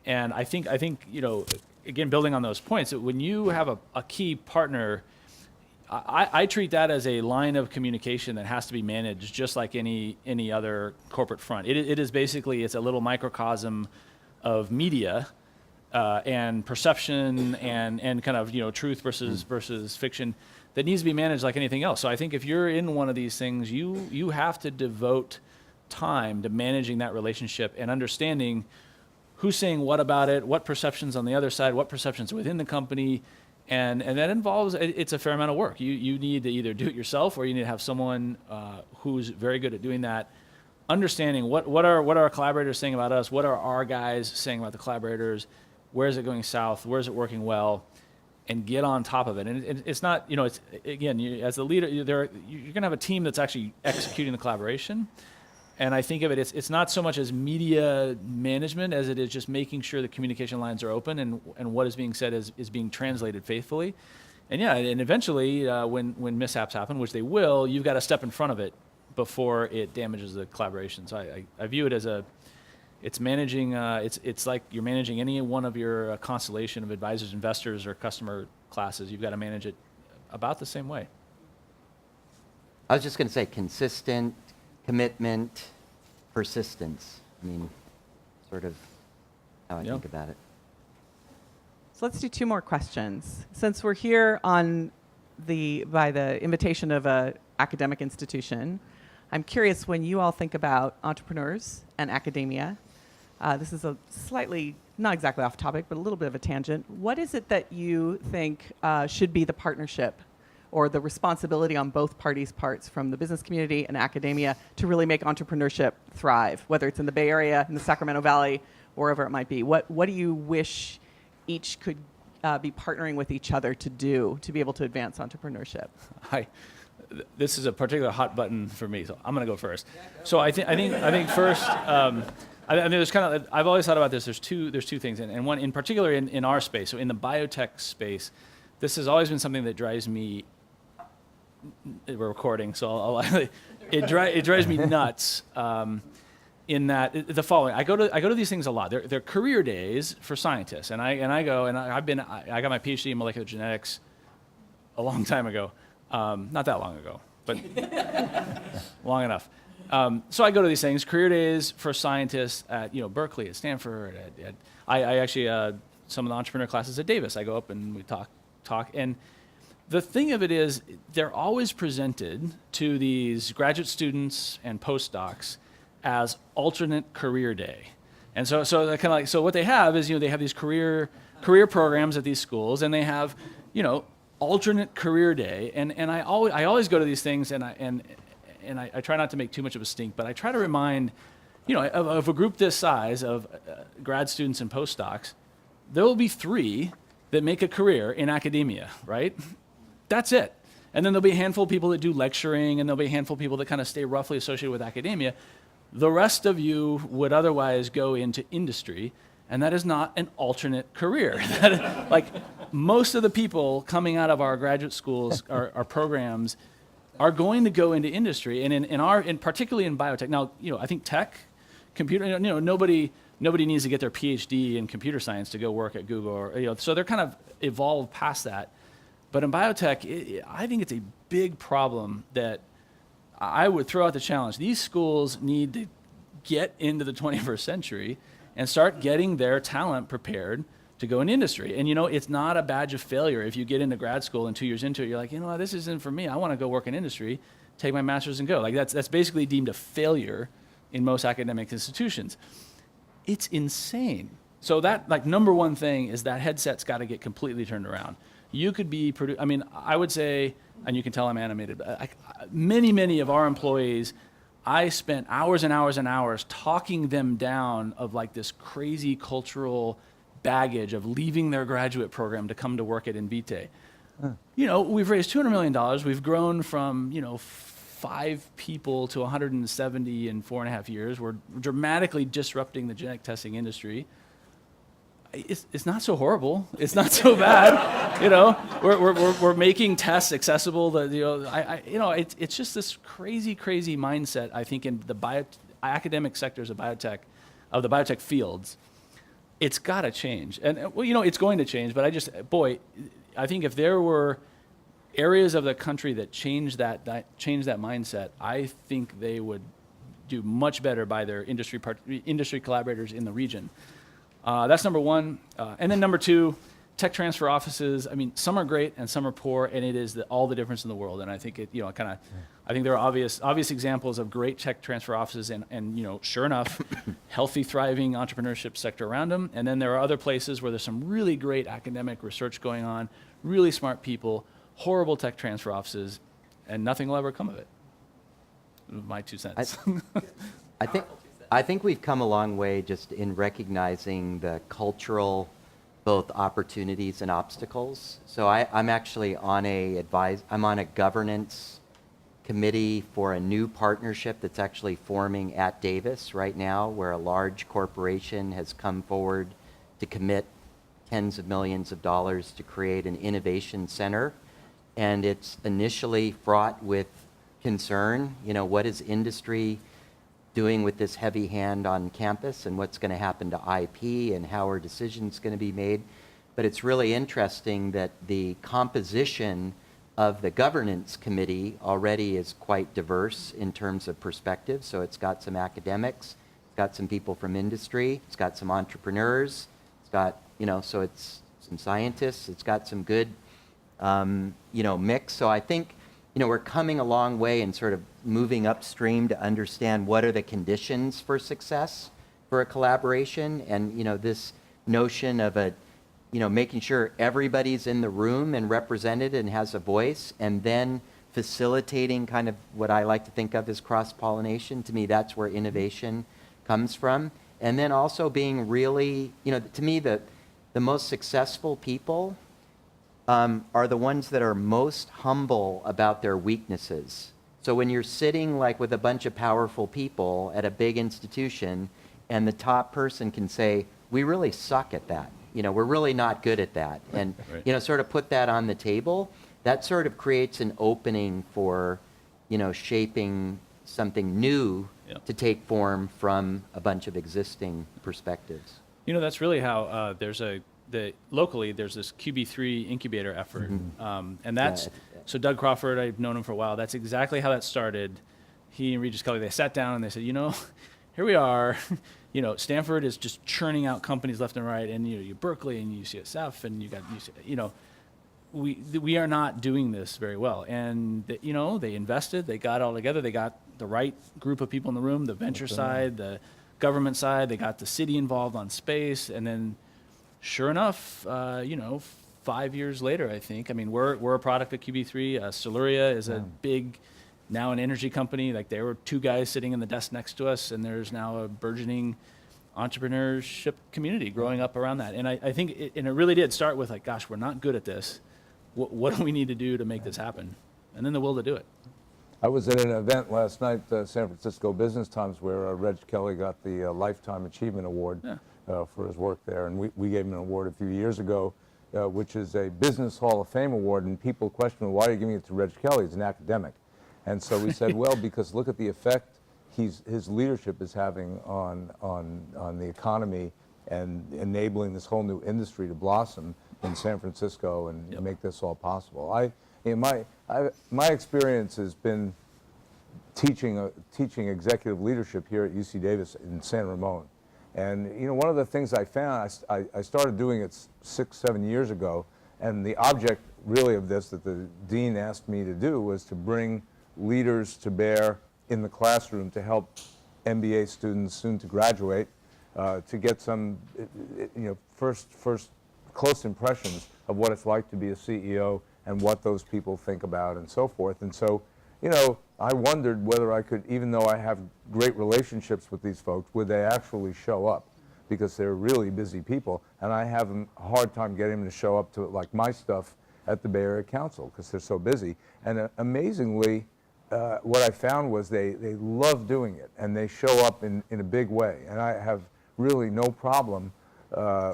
And I think, you know, again, building on those points, that when you have a key partner, I treat that as a line of communication that has to be managed just like any other corporate front. It is basically, it's a little microcosm of media and perception and kind of, you know, truth versus fiction that needs to be managed like anything else. So I think if you're in one of these things, you have to devote time to managing that relationship and understanding who's saying what about it, what perceptions on the other side, what perceptions within the company. And that involves, it's a fair amount of work. You need to either do it yourself, or you need to have someone who's very good at doing that, understanding what are our collaborators saying about us, what are our guys saying about the collaborators, where is it going south, where is it working well, and get on top of it. And it's not, you know, it's, again, as the leader, you're going to have a team that's actually executing the collaboration. And I think of it, it's not so much as media management as it is just making sure the communication lines are open and what is being said is being translated faithfully. And yeah, and eventually when mishaps happen, which they will, you've got to step in front of it before it damages the collaboration. So I view it as it's managing, it's like you're managing any one of your constellation of advisors, investors, or customer classes. You've got to manage it about the same way. I was just going to say consistent, commitment, persistence. I mean, sort of how I think about it. So let's do two more questions. Since we're here by the invitation of an academic institution, I'm curious, when you all think about entrepreneurs and academia, this is a slightly, not exactly off topic, but a little bit of a tangent. What is it that you think should be the partnership or the responsibility on both parties' parts, from the business community and academia, to really make entrepreneurship thrive, whether it's in the Bay Area, in the Sacramento Valley, wherever it might be? What do you wish each could be partnering with each other to do to be able to advance entrepreneurship? This is a particular hot button for me, so I'm going to go first. So I think first, I mean, there's kind of, I've always thought about this. There's two things, and one in particular in our space. So in the biotech space, this has always been something that drives me. We're recording, so it drives me nuts. In that the following, I go to these things a lot. They're career days for scientists, and I go, and I got my PhD in molecular genetics a long time ago, not that long ago, but long enough. So I go to these things, career days for scientists at Berkeley, at Stanford. I actually some of the entrepreneur classes at Davis. I go up and we talk and. The thing of it is, they're always presented to these graduate students and postdocs as alternate career day, and so they're kind of like, so what they have is they have these career programs at these schools, and they have alternate career day, and I always go to these things, and and I try not to make too much of a stink, but I try to remind, of a group this size of grad students and postdocs, there will be 3 that make a career in academia, right? That's it. And then there'll be a handful of people that do lecturing, and there'll be a handful of people that kind of stay roughly associated with academia. The rest of you would otherwise go into industry, and that is not an alternate career. Like, most of the people coming out of our graduate schools, our programs, are going to go into industry, and particularly in biotech. Now, I think tech, computer, nobody needs to get their PhD in computer science to go work at Google, or, so they're kind of evolved past that. But in biotech, I think it's a big problem that I would throw out the challenge. These schools need to get into the 21st century and start getting their talent prepared to go in industry. And it's not a badge of failure if you get into grad school and 2 years into it, you're like, this isn't for me. I want to go work in industry, take my master's and go. Like that's basically deemed a failure in most academic institutions. It's insane. So that, like, number one thing is that headset's got to get completely turned around. You could be, I would say, and you can tell I'm animated, but many of our employees, I spent hours and hours and hours talking them down of like this crazy cultural baggage of leaving their graduate program to come to work at Invitae. We've raised $200 million. We've grown from, 5 people to 170 in 4.5 years. We're dramatically disrupting the genetic testing industry. It's not so horrible. It's not so bad. We're making tests accessible. It's just this crazy mindset. I think in the academic sectors of biotech, of the biotech fields, it's got to change. And it's going to change. But I think if there were areas of the country that change that mindset, I think they would do much better by their industry collaborators in the region. That's number one. And then number 2, tech transfer offices. Some are great and some are poor, and it is all the difference in the world. And I think I think there are obvious examples of great tech transfer offices and sure enough, healthy, thriving entrepreneurship sector around them. And then there are other places where there's some really great academic research going on, really smart people, horrible tech transfer offices, and nothing will ever come of it. My 2 cents. I think we've come a long way just in recognizing the cultural, both opportunities and obstacles. So I'm actually on I'm on a governance committee for a new partnership that's actually forming at Davis right now, where a large corporation has come forward to commit tens of millions of dollars to create an innovation center. And it's initially fraught with concern. What is industry doing with this heavy hand on campus, and what's going to happen to IP, and how are decisions going to be made? But it's really interesting that the composition of the governance committee already is quite diverse in terms of perspective. So it's got some academics, it's got some people from industry, it's got some entrepreneurs, it's got, so it's some scientists, it's got some good, mix. So I think, we're coming a long way in sort of moving upstream to understand what are the conditions for success for a collaboration, and this notion of making sure everybody's in the room and represented and has a voice, and then facilitating kind of what I like to think of as cross-pollination. To me, that's where innovation comes from. And then also being really, to me, the most successful people are the ones that are most humble about their weaknesses. So when you're sitting like with a bunch of powerful people at a big institution, and the top person can say, we really suck at that. We're really not good at that. And, right. Sort of put that on the table, that sort of creates an opening for, shaping something new to take form from a bunch of existing perspectives. That's really how locally there's this QB3 incubator effort. And that's, so Doug Crawford, I've known him for a while. That's exactly how that started. He and Regis Kelly, they sat down and they said, here we are. Stanford is just churning out companies left and right, and you Berkeley and UCSF, and you got we are not doing this very well. And they invested, they got all together, they got the right group of people in the room, the venture side, the government side, they got the city involved on space, and then sure enough, 5 years later, I think. We're a product of QB3. Siluria is a big now an energy company. Like there were two guys sitting in the desk next to us, and there's now a burgeoning entrepreneurship community growing up around that. And I think it really did start with like, gosh, we're not good at this. What do we need to do to make this happen? And then the will to do it. I was at an event last night, San Francisco Business Times, where Reg Kelly got the Lifetime Achievement Award for his work there. And we gave him an award a few years ago, which is a Business Hall of Fame award. And people question, why are you giving it to Reg Kelly? He's an academic. And so we said, well, because look at the effect his leadership is having on the economy and enabling this whole new industry to blossom in San Francisco and make this all possible. My experience has been teaching executive leadership here at UCDavis in San Ramon. And one of the things I found, I started doing it 6-7 years ago, and the object really of this that the dean asked me to do was to bring leaders to bear in the classroom to help MBA students soon to graduate to get some first close impressions of what it's like to be a CEO and what those people think about and so forth. And so, I wondered whether I could, even though I have great relationships with these folks, would they actually show up? Because they're really busy people, and I have a hard time getting them to show up to like my stuff at the Bay Area Council because they're so busy. And amazingly, what I found was they love doing it, and they show up in a big way. And I have really no problem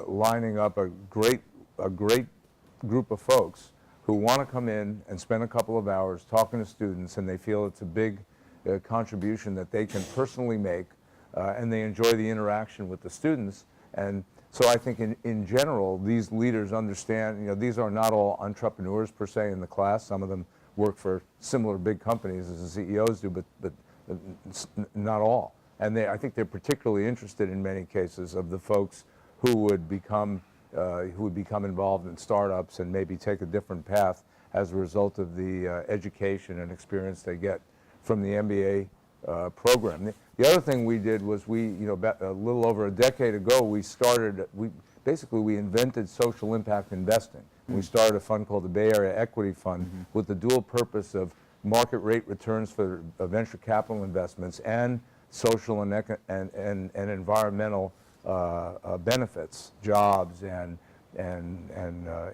lining up a great group of folks who want to come in and spend a couple of hours talking to students, and they feel it's a big contribution that they can personally make, and they enjoy the interaction with the students. And so I think in general, these leaders understand, these are not all entrepreneurs per se in the class. Some of them work for similar big companies as the CEOs do, but not all. And I think they're particularly interested in many cases of the folks who would become involved in startups and maybe take a different path as a result of the education and experience they get from the MBA program. The other thing we did was about a little over a decade ago, we invented social impact investing. We started a fund called the Bay Area Equity Fund with the dual purpose of market rate returns for venture capital investments and social and environmental benefits, jobs and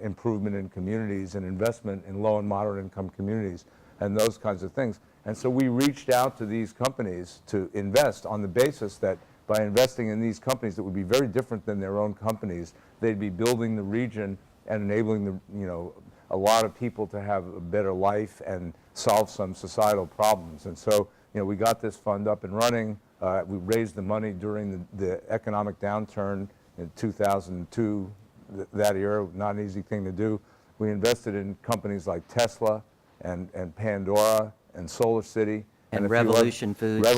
improvement in communities and investment in low and moderate income communities and those kinds of things. And so we reached out to these companies to invest on the basis that by investing in these companies that would be very different than their own companies, they'd be building the region and enabling a lot of people to have a better life and solve some societal problems. And so we got this fund up and running. We raised the money during the economic downturn in 2002, that era, not an easy thing to do. We invested in companies like Tesla and Pandora and SolarCity. And Revolution Foods,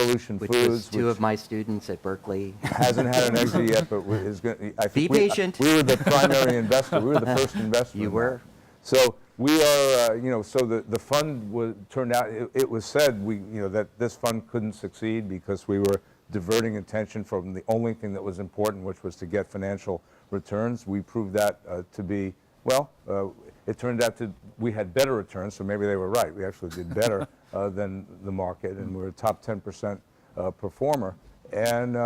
which was two of my students at Berkeley. Hasn't had an exit yet, but is going. Be patient. We were the primary investor. We were the first investor. You were. So we are, so the fund turned out. It was said that this fund couldn't succeed because we were diverting attention from the only thing that was important, which was to get financial returns. We proved that to be it turned out we had better returns, so maybe they were right. We actually did better than the market, and we're a top 10% performer. And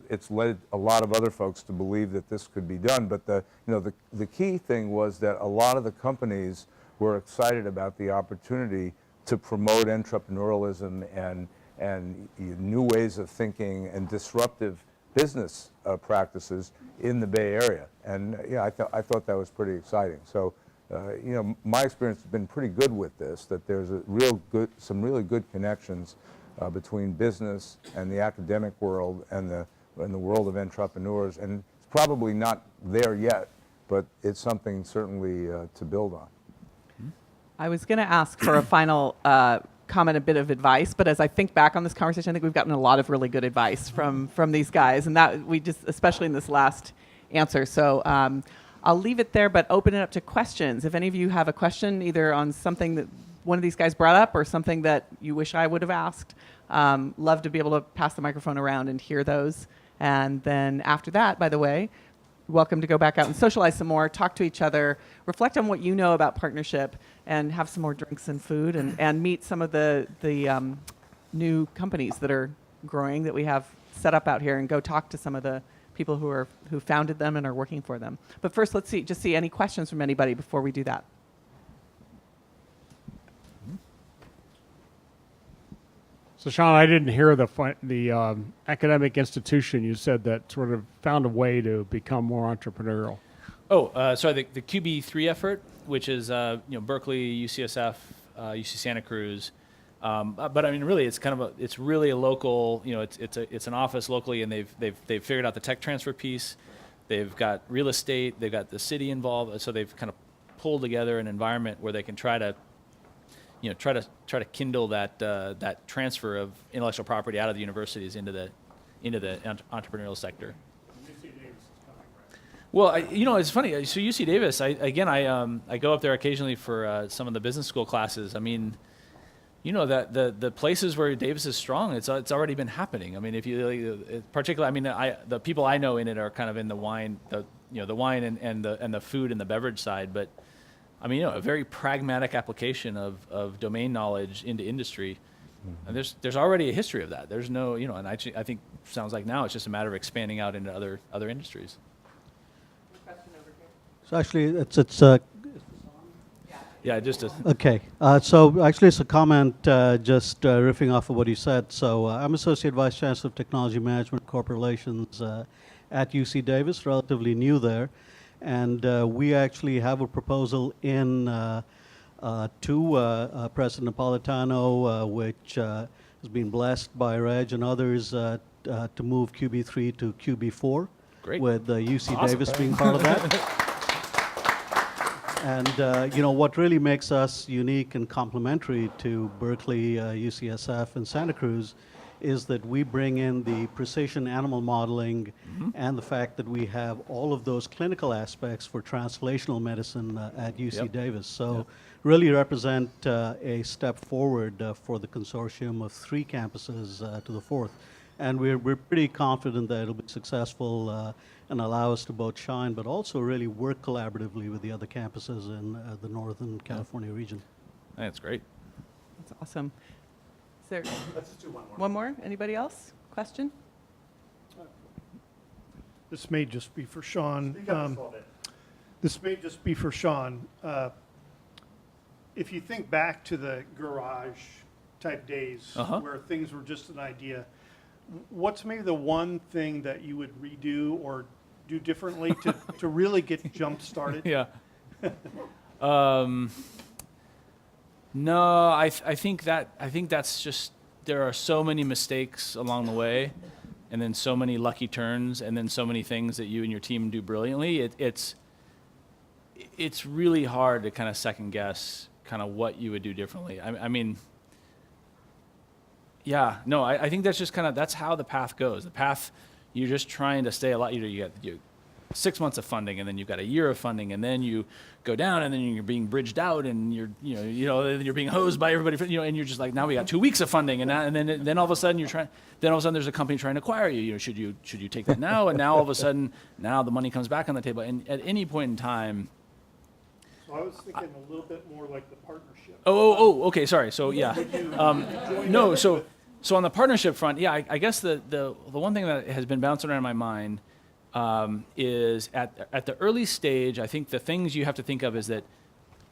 it's led a lot of other folks to believe that this could be done. But the key thing was that a lot of the companies were excited about the opportunity to promote entrepreneurialism and new ways of thinking and disruptive business practices in the Bay Area. And I thought that was pretty exciting. So my experience has been pretty good with this, that there's some really good connections between business and the academic world and the world of entrepreneurs. And it's probably not there yet, but it's something certainly to build on. I was going to ask for a final comment, a bit of advice, but as I think back on this conversation, I think we've gotten a lot of really good advice from these guys, and that we just, especially in this last answer. So I'll leave it there, but open it up to questions. If any of you have a question, either on something that one of these guys brought up or something that you wish I would have asked, love to be able to pass the microphone around and hear those. And then after that, by the way, welcome to go back out and socialize some more, talk to each other, reflect on what you know about partnership, and have some more drinks and food, and meet some of the new companies that are growing that we have set up out here, and go talk to some of the people who founded them and are working for them. But first, let's see any questions from anybody before we do that. So, Sean, I didn't hear the academic institution you said that sort of found a way to become more entrepreneurial. Sorry, the QB3 effort, which is Berkeley, UCSF, UC Santa Cruz, but I mean, really, it's really a local. It's an office locally, and they've figured out the tech transfer piece. They've got real estate. They've got the city involved. So they've kind of pulled together an environment where they can try to kindle that transfer of intellectual property out of the universities into the entrepreneurial sector. Well, it's funny. So UCDavis, I go up there occasionally for some of the business school classes. I mean, that the places where Davis is strong, it's already been happening. I mean, if you particularly, the people I know in it are kind of in the wine, the wine and the food and the beverage side, but. I mean, a very pragmatic application of domain knowledge into industry. And there's already a history of that. There's no, and I think sounds like now it's just a matter of expanding out into other industries. Question over here. So actually, it's Yeah, just a, okay. So actually, it's a comment just riffing off of what you said. So I'm Associate Vice Chancellor of Technology Management and Corporate Relations at UCDavis, relatively new there. And we actually have a proposal in to President Napolitano, which has been blessed by Reg and others to move QB3 to QB4. Great. With UC Awesome. Davis being part of that. And what really makes us unique and complementary to Berkeley, UCSF, and Santa Cruz is that we bring in the precision animal modeling and the fact that we have all of those clinical aspects for translational medicine at UC Davis. So really represent a step forward for the consortium of 3 campuses to the 4th. And we're pretty confident that it'll be successful and allow us to both shine, but also really work collaboratively with the other campuses in the Northern California region. I think it's great. That's awesome. Is there Let's just do one more. one more? Anybody else? Question? This may just be for Sean. Speak up just a little bit. This may just be for Sean. If you think back to the garage type days where things were just an idea, what's maybe the one thing that you would redo or do differently to really get jump started? Yeah. No, I think that's just, there are so many mistakes along the way, and then so many lucky turns, and then so many things that you and your team do brilliantly. It's really hard to kind of second guess kind of what you would do differently. I mean, yeah, no, I think that's just kind of, that's how the path goes. The path, you're just trying to stay alive. You got 6 months of funding, and then you've got a year of funding, and then you go down, and then you're being bridged out, and you're being hosed by everybody, and you're just like, now we got 2 weeks of funding, and then all of a sudden there's a company trying to acquire you. Should you take that now? And now all of a sudden, now the money comes back on the table, and at any point in time. So I was thinking a little bit more like the partnership. Okay, sorry. So yeah, no. So on the partnership front, yeah, I guess the one thing that has been bouncing around in my mind is at the early stage, I think the things you have to think of is that,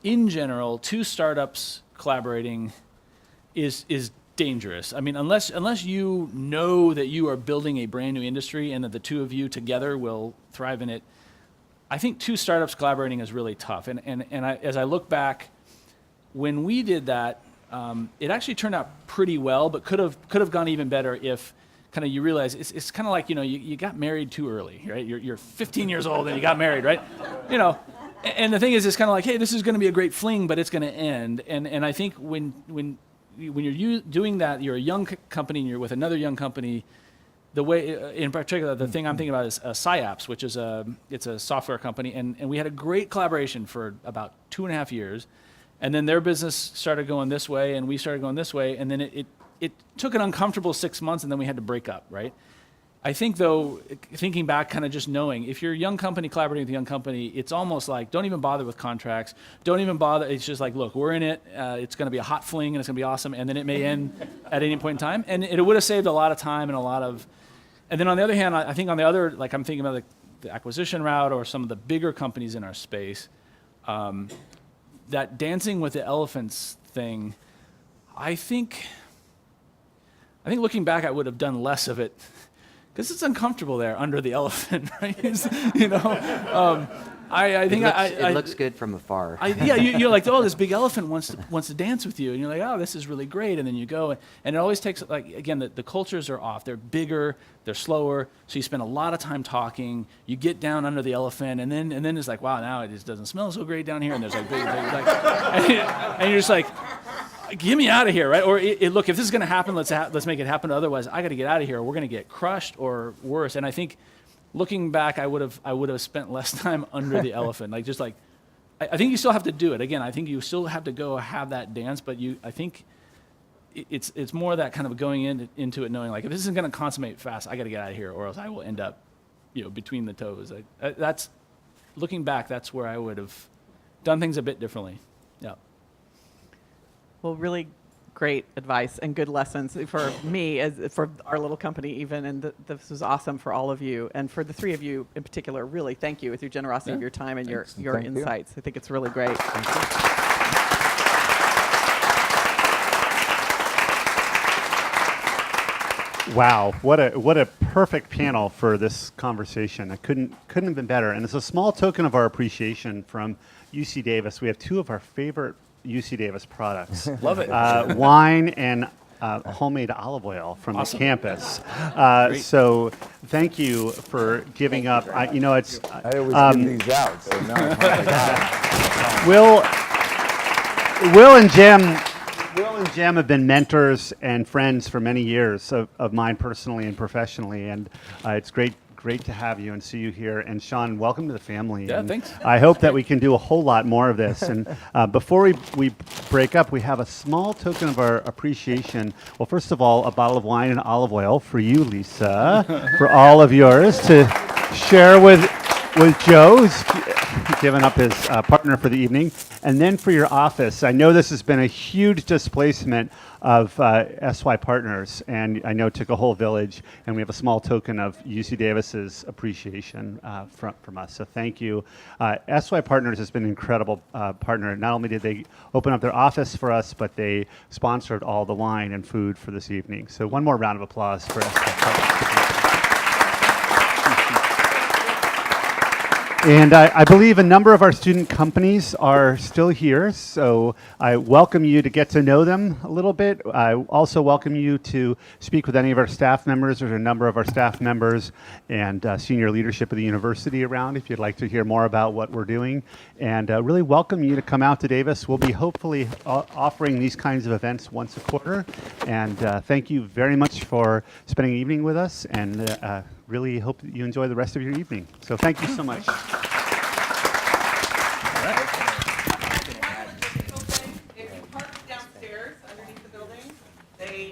in general, 2 startups collaborating is dangerous. I mean, unless you know that you are building a brand new industry and that the 2 of you together will thrive in it, I think 2 startups collaborating is really tough. And as I look back, when we did that, it actually turned out pretty well, but could have gone even better if kind of you realize it's kind of like, you got married too early, right? You're 15 years old and you got married, right? And the thing is, it's kind of like, hey, this is going to be a great fling, but it's going to end. And I think when you're doing that, you're a young company and you're with another young company. The way, in particular, the thing I'm thinking about is SYPartners, which is it's a software company, and we had a great collaboration for about 2.5 years, and then their business started going this way, and we started going this way, and then it took an uncomfortable 6 months, and then we had to break up, right? I think, though, thinking back, kind of just knowing, if you're a young company collaborating with a young company, it's almost like, don't even bother with contracts. Don't even bother. It's just like, look, we're in it. It's going to be a hot fling, and it's going to be awesome. And then it may end at any point in time. And it would have saved a lot of time and a lot of... And then on the other hand, I think on the other, like I'm thinking about the acquisition route or some of the bigger companies in our space, that dancing with the elephants thing, I think looking back, I would have done less of it. Because it's uncomfortable there under the elephant, right? You know, I think it looks good from afar. You're like, oh, this big elephant wants to dance with you, and you're like, oh, this is really great, and then you go, and it always takes, like, again, the cultures are off. They're bigger, they're slower, so you spend a lot of time talking. You get down under the elephant, and then it's like, wow, now it just doesn't smell so great down here, and there's like big, like, and you're just like, get me out of here, right? Or look, if this is going to happen, let's make it happen. Otherwise, I got to get out of here. Or we're going to get crushed or worse. And I think, looking back, I would have spent less time under the elephant. Like, just like, I think you still have to do it. Again, I think you still have to go have that dance. But I think it's more that kind of going into it knowing, like, if this isn't going to consummate fast, I got to get out of here, or else I will end up, between the toes. That's looking back. That's where I would have done things a bit differently. Yeah. Well, really great advice and good lessons for me, for our little company even, and this was awesome for all of you. And for the three of you in particular, really thank you with your generosity of your time and your insights. I think it's really great. Wow, what a perfect panel for this conversation. It couldn't have been better. And as a small token of our appreciation from UCDavis, we have two of our favorite UCDavis products. Love it. Wine and homemade olive oil from Awesome. the campus. So thank you for giving up. I always give these out, so now I finally got it. Will and Jim have been mentors and friends for many years of mine personally and professionally, and it's great to have you and see you here. And Sean, welcome to the family. Yeah, and thanks. I hope that we can do a whole lot more of this. And before we break up, we have a small token of our appreciation. Well, first of all, a bottle of wine and olive oil for you, Lisa, for all of yours to share with Joe, who's given up his partner for the evening. And then for your office, I know this has been a huge displacement of SYPartners, and I know it took a whole village, and we have a small token of UCDavis's appreciation from us. So thank you. SYPartners has been an incredible partner. Not only did they open up their office for us, but they sponsored all the wine and food for this evening. So one more round of applause for SYPartners. And I believe a number of our student companies are still here, so I welcome you to get to know them a little bit. I also welcome you to speak with any of our staff members. There's a number of our staff members and senior leadership of the university around if you'd like to hear more about what we're doing. And really welcome you to come out to Davis. We'll be hopefully offering these kinds of events once a quarter. And thank you very much for spending an evening with us, and really hope that you enjoy the rest of your evening. So thank you so much.